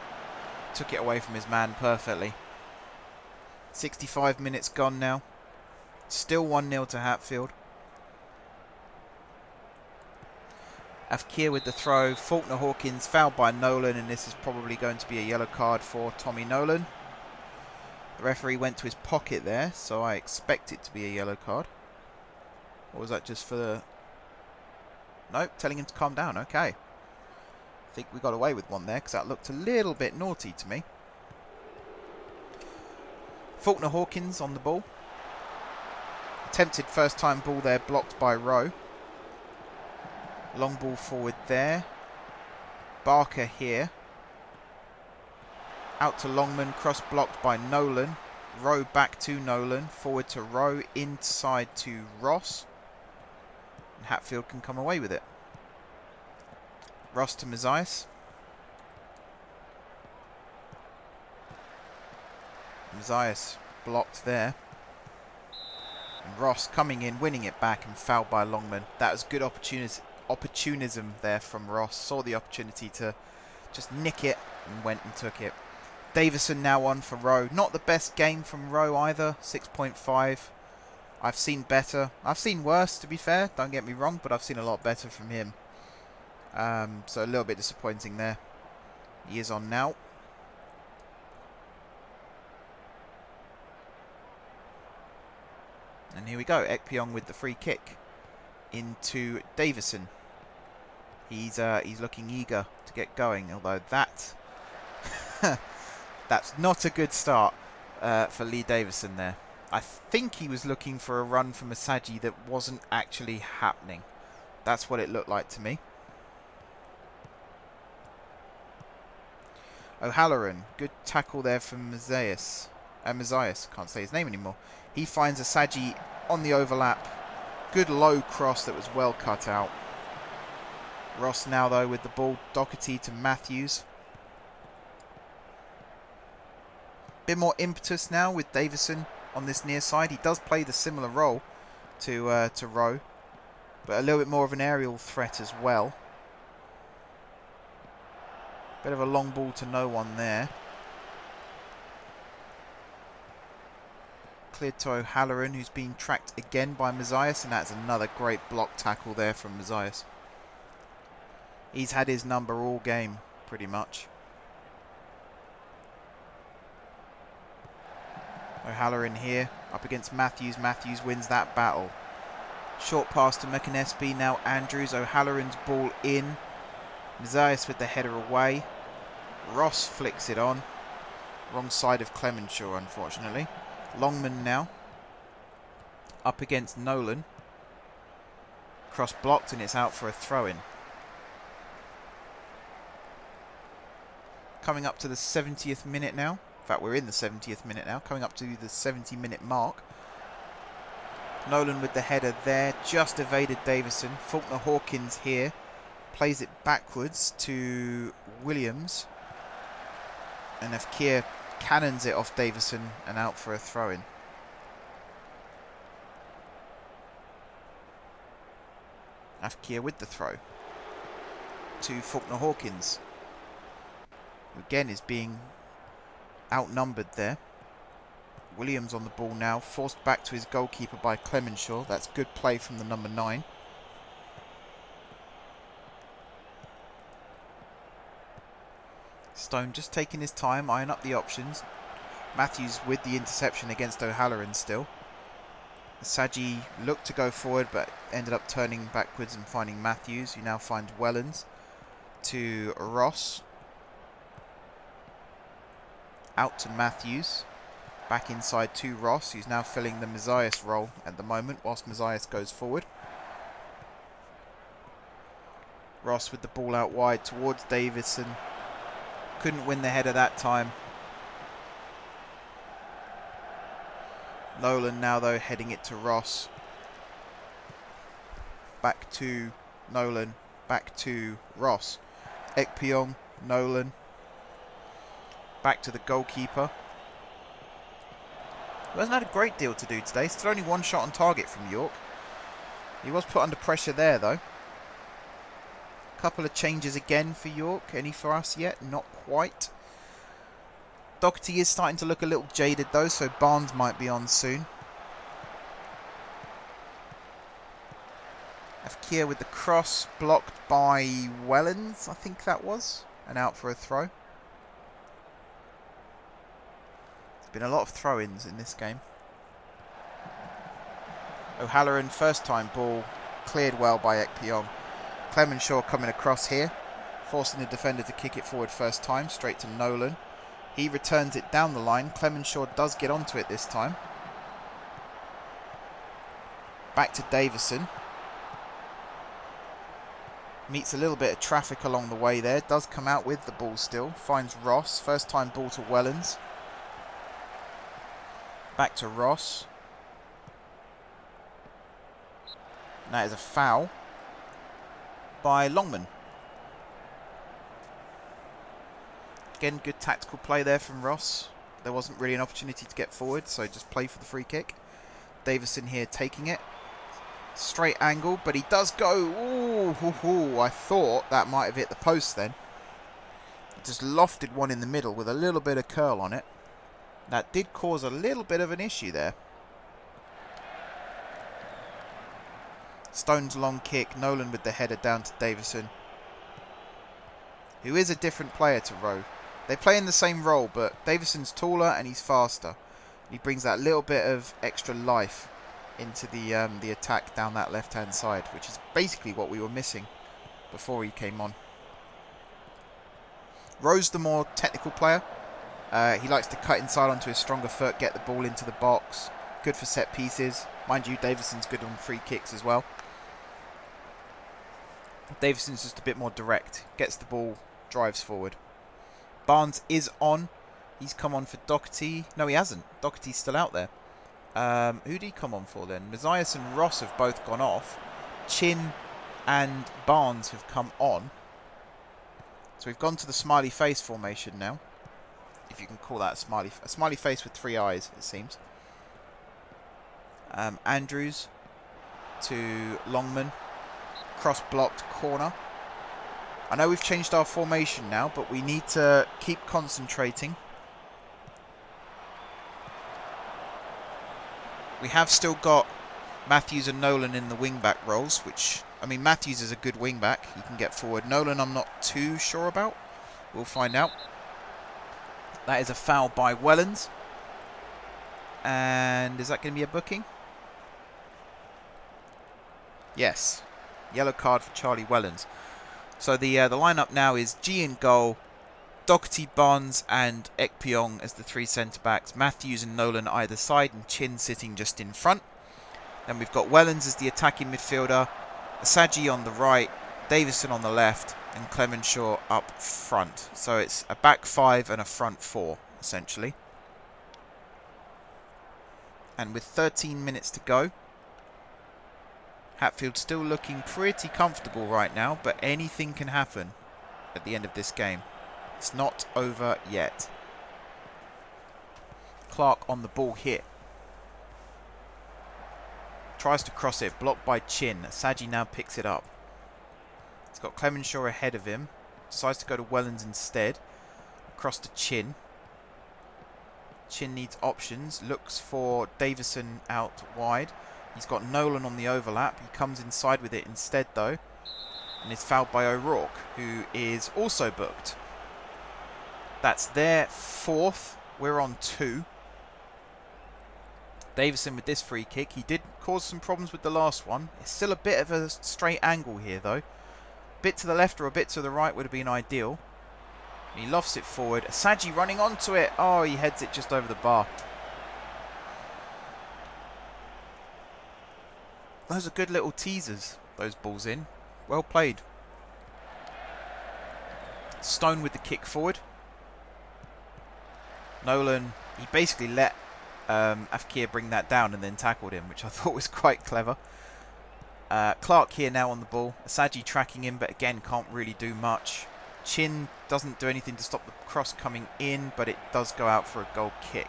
Took it away from his man perfectly. 65 minutes gone now. Still 1-0 to Hatfield. Afkir with the throw. Faulkner Hawkins fouled by Nolan, and this is probably going to be a yellow card for Tommy Nolan. The referee went to his pocket there, so I expect it to be a yellow card. Or was that just for the... Nope, telling him to calm down. Okay. I think we got away with one there, because that looked a little bit naughty to me. Faulkner Hawkins on the ball. Attempted first time ball there, blocked by Rowe. Long ball forward there. Barker here. Out to Longman, cross blocked by Nolan. Rowe back to Nolan, forward to Rowe, inside to Ross. And Hatfield can come away with it. Ross to Mazias. Mazias blocked there. And Ross coming in, winning it back and fouled by Longman. That was good opportunism there from Ross. Saw the opportunity to just nick it and went and took it. Davison now on for Rowe. Not the best game from Rowe either. 6.5. I've seen better. I've seen worse, to be fair. Don't get me wrong, but I've seen a lot better from him. So a little bit disappointing there. He is on now. And here we go. Ekpyong with the free kick into Davison. He's looking eager to get going, although that that's not a good start for Lee Davison there. I think he was looking for a run from Asagi that wasn't actually happening. That's what it looked like to me. O'Halloran, good tackle there from Mazias. Mazias, can't say his name anymore. He finds Asagi on the overlap. Good low cross that was well cut out. Ross now though with the ball. Doherty to Matthews. Bit more impetus now with Davison on this near side. He does play the similar role to Rowe, but a little bit more of an aerial threat as well. Bit of a long ball to no one there. Cleared to O'Halloran, who's been tracked again by Mazias, and that's another great block tackle there from Mazias. He's had his number all game, pretty much. O'Halloran here, up against Matthews. Matthews wins that battle. Short pass to McInnesby, now Andrews. O'Halloran's ball in. Mazias with the header away. Ross flicks it on. Wrong side of Clemenshaw, unfortunately. Longman now. Up against Nolan. Cross blocked and it's out for a throw-in. Coming up to the 70th minute now. In fact, we're in the 70th minute now. Coming up to the 70-minute mark. Nolan with the header there. Just evaded Davison. Faulkner Hawkins here. Plays it backwards to Williams. And Afkir cannons it off Davison and out for a throw-in. Afkir with the throw. To Faulkner Hawkins. Who again is being outnumbered there. Williams on the ball now. Forced back to his goalkeeper by Clemenshaw. That's good play from the number 9. Stone just taking his time, eyeing up the options. Matthews with the interception against O'Halloran still. Asagi looked to go forward but ended up turning backwards and finding Matthews, who now finds Wellens. To Ross. Out to Matthews. Back inside to Ross, who's now filling the Mazias role at the moment whilst Mazias goes forward. Ross with the ball out wide towards Davison. Couldn't win the header that time. Nolan now though heading it to Ross. Back to Nolan. Back to Ross. Ekpyong, Nolan. Back to the goalkeeper. He hasn't had a great deal to do today. Still only one shot on target from York. He was put under pressure there though. Couple of changes again for York. Any for us yet? Not quite. Doherty is starting to look a little jaded though, so Barnes might be on soon. Afkir with the cross, blocked by Wellens, I think that was, and out for a throw. There's been a lot of throw-ins in this game. O'Halloran, first time ball, cleared well by Ekpyong. Clemenshaw coming across here, forcing the defender to kick it forward first time, straight to Nolan. He returns it down the line. Clemenshaw does get onto it this time. Back to Davison. Meets a little bit of traffic along the way there. Does come out with the ball still. Finds Ross. First time ball to Wellens. Back to Ross. And that is a foul by Longman. Again, good tactical play there from Ross. There wasn't really an opportunity to get forward, so just play for the free kick. Davison here taking it. Straight angle, but he does go. Ooh, I thought that might have hit the post then. He just lofted one in the middle with a little bit of curl on it. That did cause a little bit of an issue there. Stone's long kick. Nolan with the header down to Davison, who is a different player to Rowe. They play in the same role, but Davison's taller and he's faster. He brings that little bit of extra life into the attack down that left-hand side, which is basically what we were missing before he came on. Rowe's the more technical player. He likes to cut inside onto his stronger foot, get the ball into the box. Good for set pieces. Mind you, Davison's good on free kicks as well. Davison's just a bit more direct. Gets the ball, drives forward. Barnes is on. He's come on for Doherty. No, he hasn't. Doherty's still out there. Who did he come on for then? Mazias and Ross have both gone off. Chin and Barnes have come on. So we've gone to the smiley face formation now. If you can call that a smiley face with 3 eyes, it seems. Andrews to Longman. Cross-blocked corner. I know we've changed our formation now, but we need to keep concentrating. We have still got Matthews and Nolan in the wing-back roles, which, I mean, Matthews is a good wing-back. He can get forward. Nolan I'm not too sure about. We'll find out. That is a foul by Wellens. And is that going to be a booking? Yes. Yellow card for Charlie Wellens. So the lineup now is G in goal, Doherty, Barnes and Ekpyong as the 3 centre-backs, Matthews and Nolan either side, and Chin sitting just in front. Then we've got Wellens as the attacking midfielder, Asaji on the right, Davison on the left, and Clemenshaw up front. So it's a back 5 and a front 4, essentially. And with 13 minutes to go, Hatfield still looking pretty comfortable right now, but anything can happen at the end of this game. It's not over yet. Clark on the ball here. Tries to cross it, blocked by Chin. Saji now picks it up. He's got Clemenshaw ahead of him. Decides to go to Wellens instead. Across to Chin. Chin needs options. Looks for Davison out wide. He's got Nolan on the overlap. He comes inside with it instead, though. And is fouled by O'Rourke, who is also booked. That's their 4th. We're on 2. Davison with this free kick. He did cause some problems with the last one. It's still a bit of a straight angle here, though. A bit to the left or a bit to the right would have been ideal. He lofts it forward. Asaji running onto it. Oh, he heads it just over the bar. Those are good little teasers, those balls in. Well played. Stone with the kick forward. Nolan, he basically let Afkir bring that down and then tackled him, which I thought was quite clever. Clark here now on the ball. Asaji tracking him, but again can't really do much. Chin doesn't do anything to stop the cross coming in, but it does go out for a goal kick.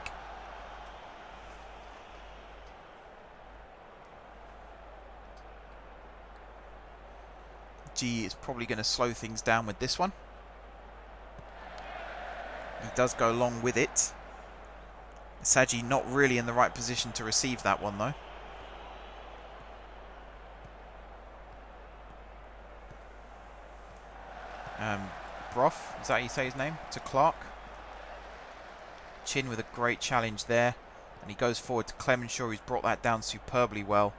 G is probably going to slow things down with this one. He does go along with it. Saji not really in the right position to receive that one, though. Broth, is that how you say his name? To Clark. Chin with a great challenge there. And he goes forward to Clemenshaw, who's brought that down superbly well.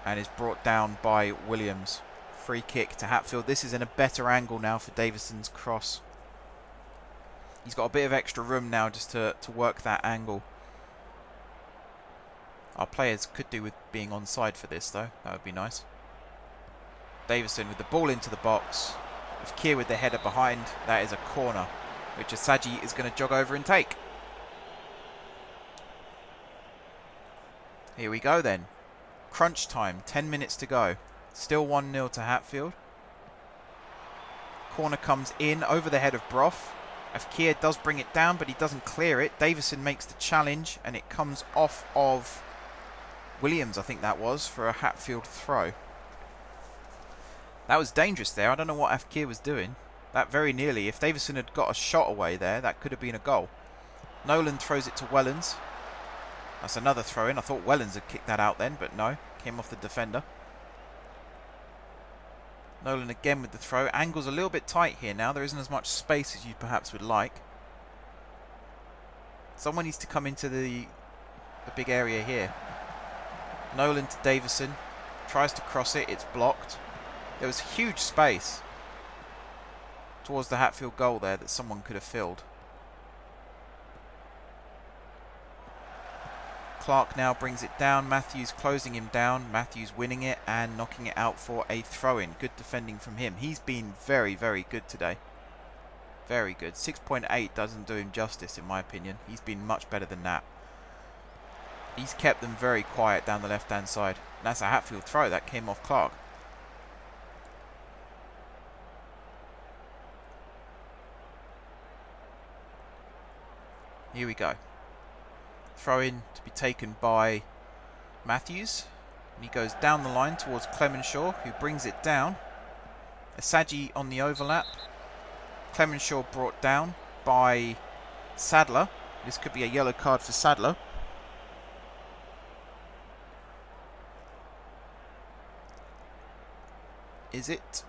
And is brought down by Williams. Free kick to Hatfield. This is in a better angle now for Davison's cross. He's got a bit of extra room now just to work that angle. Our players could do with being onside for this, though. That would be nice. Davison with the ball into the box. With Kier with the header behind. That is a corner, which Asaji is going to jog over and take. Here we go then. Crunch time. 10 minutes to go. Still 1-0 to Hatfield. Corner comes in over the head of Broth. Afkir does bring it down, but he doesn't clear it. Davison makes the challenge, and it comes off of Williams, I think that was, for a Hatfield throw. That was dangerous there. I don't know what Afkir was doing. That very nearly, if Davison had got a shot away there, that could have been a goal. Nolan throws it to Wellens. That's another throw-in. I thought Wellens had kicked that out then, but no. Came off the defender. Nolan again with the throw. Angle's a little bit tight here now. There isn't as much space as you perhaps would like. Someone needs to come into the big area here. Nolan to Davison. Tries to cross it. It's blocked. There was huge space towards the Hatfield goal there that someone could have filled. Clark now brings it down. Matthews closing him down. Matthews winning it and knocking it out for a throw-in. Good defending from him. He's been very, very good today. Very good. 6.8 doesn't do him justice, in my opinion. He's been much better than that. He's kept them very quiet down the left-hand side. And that's a Hatfield throw. That came off Clark. Here we go. Throw in to be taken by Matthews. And he goes down the line towards Clemenshaw, who brings it down. Asaji on the overlap. Clemenshaw brought down by Sadler. This could be a yellow card for Sadler. Is it?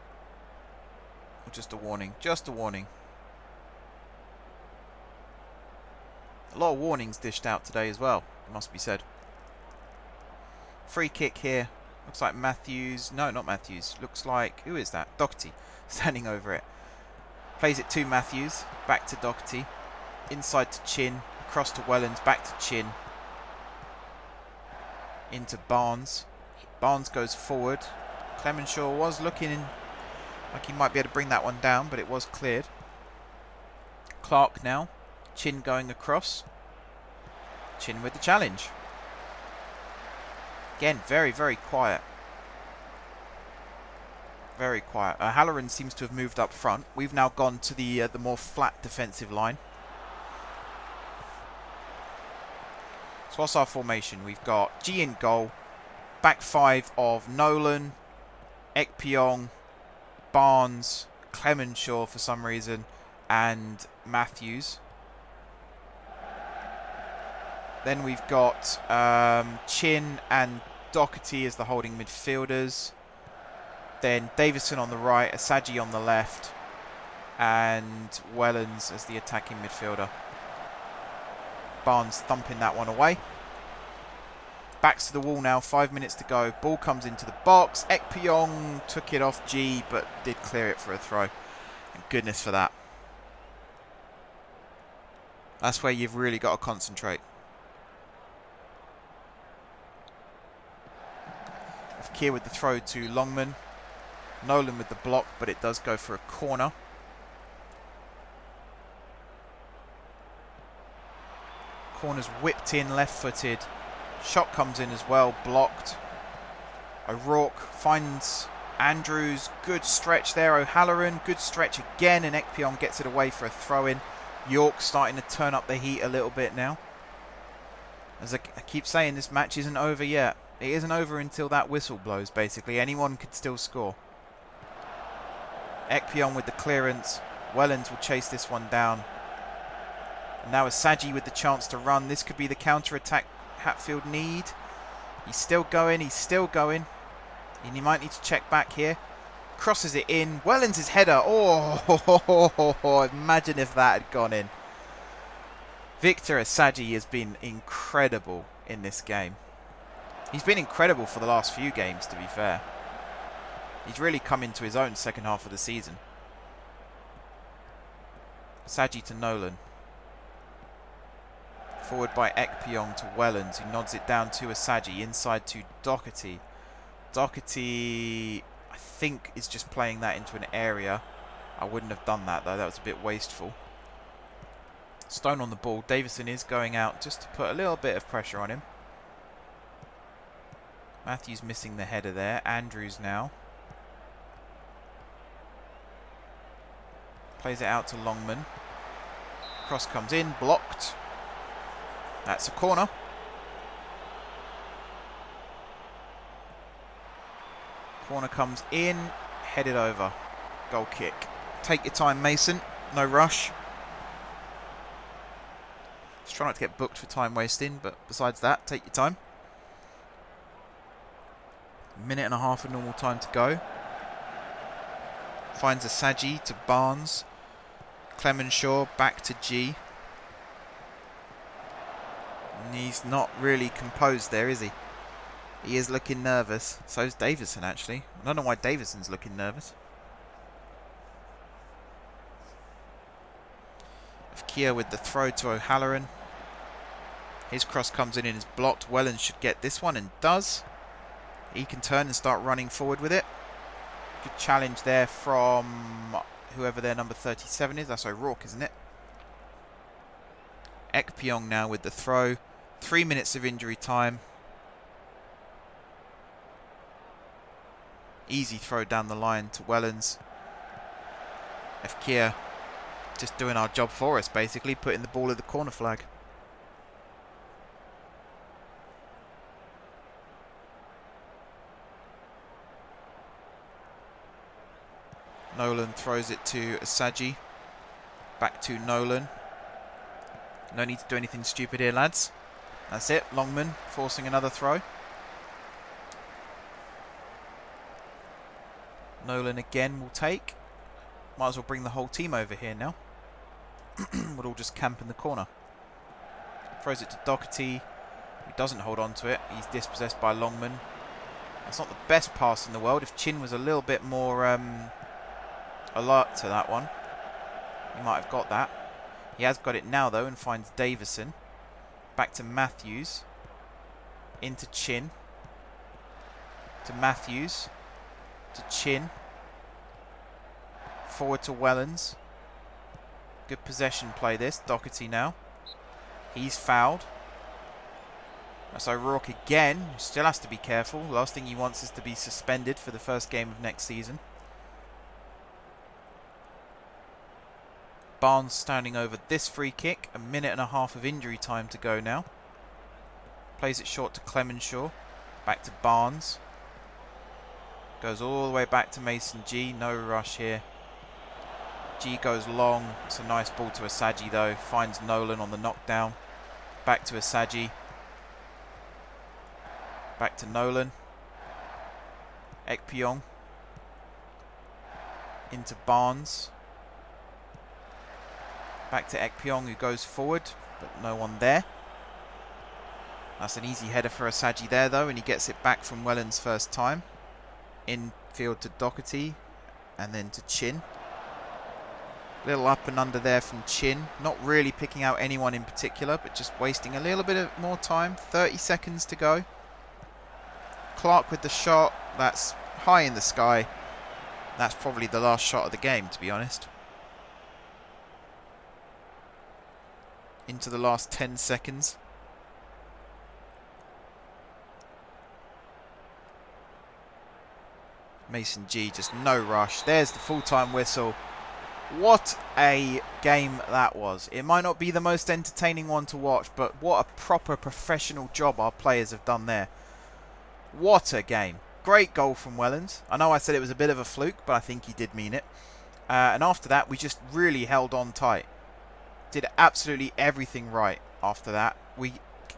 Or just a warning? Just a warning. A lot of warnings dished out today as well, it must be said. Free kick here. Looks like Matthews. No, not Matthews. Looks like... Who is that? Doherty. Standing over it. Plays it to Matthews. Back to Doherty. Inside to Chin. Across to Wellens. Back to Chin. Into Barnes. Barnes goes forward. Clemenshaw was looking like he might be able to bring that one down, but it was cleared. Clark now. Chin going across. Chin with the challenge. Again, very, very quiet. Very quiet. Halloran seems to have moved up front. We've now gone to the more flat defensive line. So what's our formation? We've got G in goal. Back five of Nolan, Ekpyong, Barnes, Clemenshaw for some reason, and Matthews. Then we've got Chin and Doherty as the holding midfielders. Then Davison on the right, Asaji on the left, and Wellens as the attacking midfielder. Barnes thumping that one away. Backs to the wall now, 5 minutes to go. Ball comes into the box. Ekpyong took it off G, but did clear it for a throw. Thank goodness for that. That's where you've really got to concentrate. Kier with the throw to Longman. Nolan with the block, but it does go for a corner. Corner's whipped in, left-footed. Shot comes in as well, blocked. O'Rourke finds Andrews. Good stretch there. O'Halloran, good stretch again, and Ekpyong gets it away for a throw-in. York starting to turn up the heat a little bit now. As I keep saying, this match isn't over yet. It isn't over until that whistle blows, basically. Anyone could still score. Ekpyong with the clearance. Wellens will chase this one down. And now Asaji with the chance to run. This could be the counter-attack Hatfield need. He's still going. He's still going. And he might need to check back here. Crosses it in. Wellens' header. Oh, imagine if that had gone in. Victor Asaji has been incredible in this game. He's been incredible for the last few games, to be fair. He's really come into his own second half of the season. Asaji to Nolan. Forward by Ekpyong to Wellens, who nods it down to Asaji. Inside to Doherty. Doherty, I think, is just playing that into an area. I wouldn't have done that, though. That was a bit wasteful. Stone on the ball. Davison is going out just to put a little bit of pressure on him. Matthews missing the header there. Andrews now. Plays it out to Longman. Cross comes in. Blocked. That's a corner. Corner comes in. Headed over. Goal kick. Take your time, Mason. No rush. Just try not to get booked for time wasting, but besides that, take your time. Minute and a half of normal time to go. Finds Asaji to Barnes. Clemenshaw back to G. And he's not really composed there, is he? He is looking nervous. So is Davison, actually. I don't know why Davison's looking nervous. Kier with the throw to O'Halloran. His cross comes in and is blocked. Wellens should get this one and does. He can turn and start running forward with it. Good challenge there from whoever their number 37 is. That's O'Rourke, isn't it? Ekpyong now with the throw. 3 minutes of injury time. Easy throw down the line to Wellens. Fkia just doing our job for us, basically, putting the ball at the corner flag. Nolan throws it to Asaji. Back to Nolan. No need to do anything stupid here, lads. That's it. Longman forcing another throw. Nolan again will take. Might as well bring the whole team over here now. We'll all just camp in the corner. Throws it to Doherty. He doesn't hold on to it. He's dispossessed by Longman. That's not the best pass in the world. If Chin was a little bit more alert to that one, he might have got that. He has got it now, though, and finds Davison. Back to Matthews. Into Chin. To Matthews. To Chin. Forward to Wellens. Good possession play this. Doherty now. He's fouled. That's O'Rourke again. Still has to be careful. Last thing he wants is to be suspended for the first game of next season. Barnes standing over this free kick. 1.5 minutes of injury time to go now. Plays it short to Clemenshaw. Back to Barnes. Goes all the way back to Mason G. No rush here. G goes long. It's a nice ball to Asaji, though. Finds Nolan on the knockdown. Back to Asaji. Back to Nolan. Ekpyong. Into Barnes. Back to Ekpyong, who goes forward, but no one there. That's an easy header for Asaji there, though, and he gets it back from Wellens first time. Infield to Doherty, and then to Chin. Little up and under there from Chin. Not really picking out anyone in particular, but just wasting a little bit of more time. 30 seconds to go. Clark with the shot. That's high in the sky. That's probably the last shot of the game, to be honest. Into the last 10 seconds. Mason G, just no rush. There's the full-time whistle. What a game that was. It might not be the most entertaining one to watch, but what a proper professional job our players have done there. What a game. Great goal from Wellens. I know I said it was a bit of a fluke, but I think he did mean it. And after that, we just really held on tight. Did absolutely everything right after that. We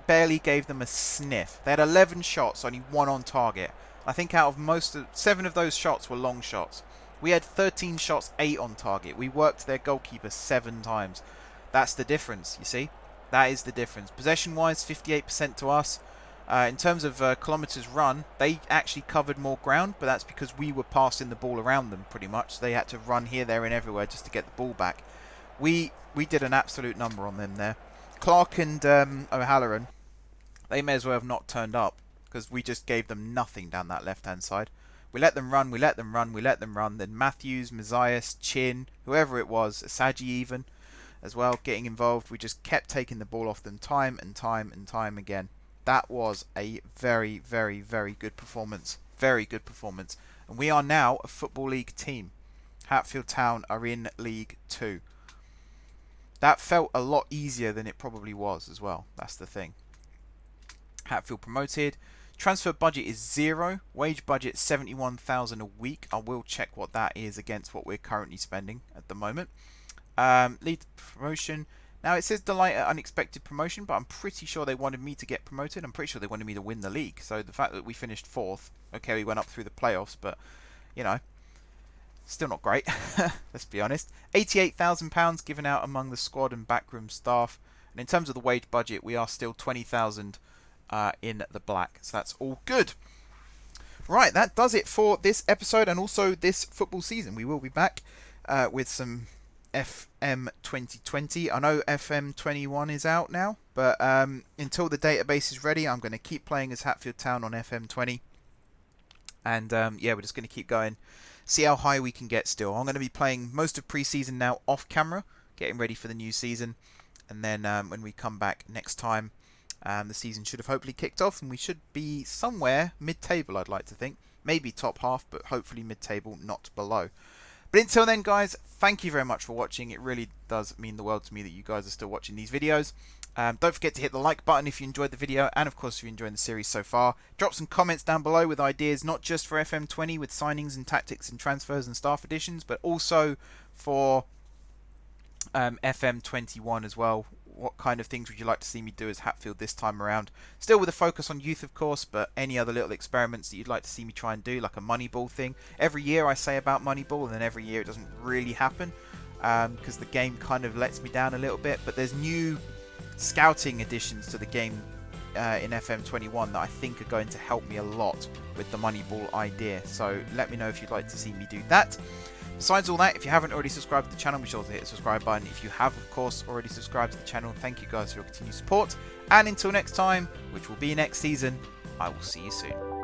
barely gave them a sniff. They had 11 shots, only 1 on target. I think out of 7 of those shots were long shots. We had 13 shots, 8 on target. We worked their goalkeeper 7 times. That's the difference, you see? That is the difference. Possession-wise, 58% to us. In terms of kilometres run, they actually covered more ground, but that's because we were passing the ball around them pretty much. They had to run here, there, and everywhere just to get the ball back. We did an absolute number on them there. Clark and O'Halloran, they may as well have not turned up because we just gave them nothing down that left-hand side. We let them run, we let them run, we let them run. Then Matthews, Mazias, Chin, whoever it was, Asaji even, as well, getting involved. We just kept taking the ball off them time and time and time again. That was a very, very, very good performance. Very good performance. And we are now a Football League team. Hatfield Town are in League 2. That felt a lot easier than it probably was as well. That's the thing. Hatfield promoted. Transfer budget is 0. Wage budget 71,000 a week. I will check what that is against what we're currently spending at the moment. Lead promotion. Now it says delight at unexpected promotion, but I'm pretty sure they wanted me to get promoted. I'm pretty sure they wanted me to win the league. So the fact that we finished 4th, okay, we went up through the playoffs, but you know, still not great. Let's be honest. £88,000 given out among the squad and backroom staff. And in terms of the wage budget, we are still 20,000 in the black. So that's all good. Right, that does it for this episode and also this football season. We will be back with some FM 2020. I know FM 21 is out now, but until the database is ready, I'm going to keep playing as Hatfield Town on FM 20. And yeah, we're just going to keep going see how high we can get still. I'm going to be playing most of pre-season now off camera, getting ready for the new season. And then when we come back next time, the season should have hopefully kicked off, and we should be somewhere mid-table, I'd like to think. Maybe top half, but hopefully mid-table, not below. But until then, guys, thank you very much for watching. It really does mean the world to me that you guys are still watching these videos. Don't forget to hit the like button if you enjoyed the video, and of course if you're enjoying the series so far. Drop some comments down below with ideas, not just for FM20 with signings and tactics and transfers and staff additions, but also for FM21 as well. What kind of things would you like to see me do as Hatfield this time around? Still with a focus on youth, of course, but any other little experiments that you'd like to see me try and do, like a Moneyball thing. Every year I say about Moneyball, and then every year it doesn't really happen because the game kind of lets me down a little bit. But there's new scouting additions to the game in FM21 that I think are going to help me a lot with the Moneyball idea. So let me know if you'd like to see me do that. Besides all that, if you haven't already subscribed to the channel, be sure to hit the subscribe button. If you have, of course, already subscribed to the channel, thank you guys for your continued support. And until next time, which will be next season, I will see you soon.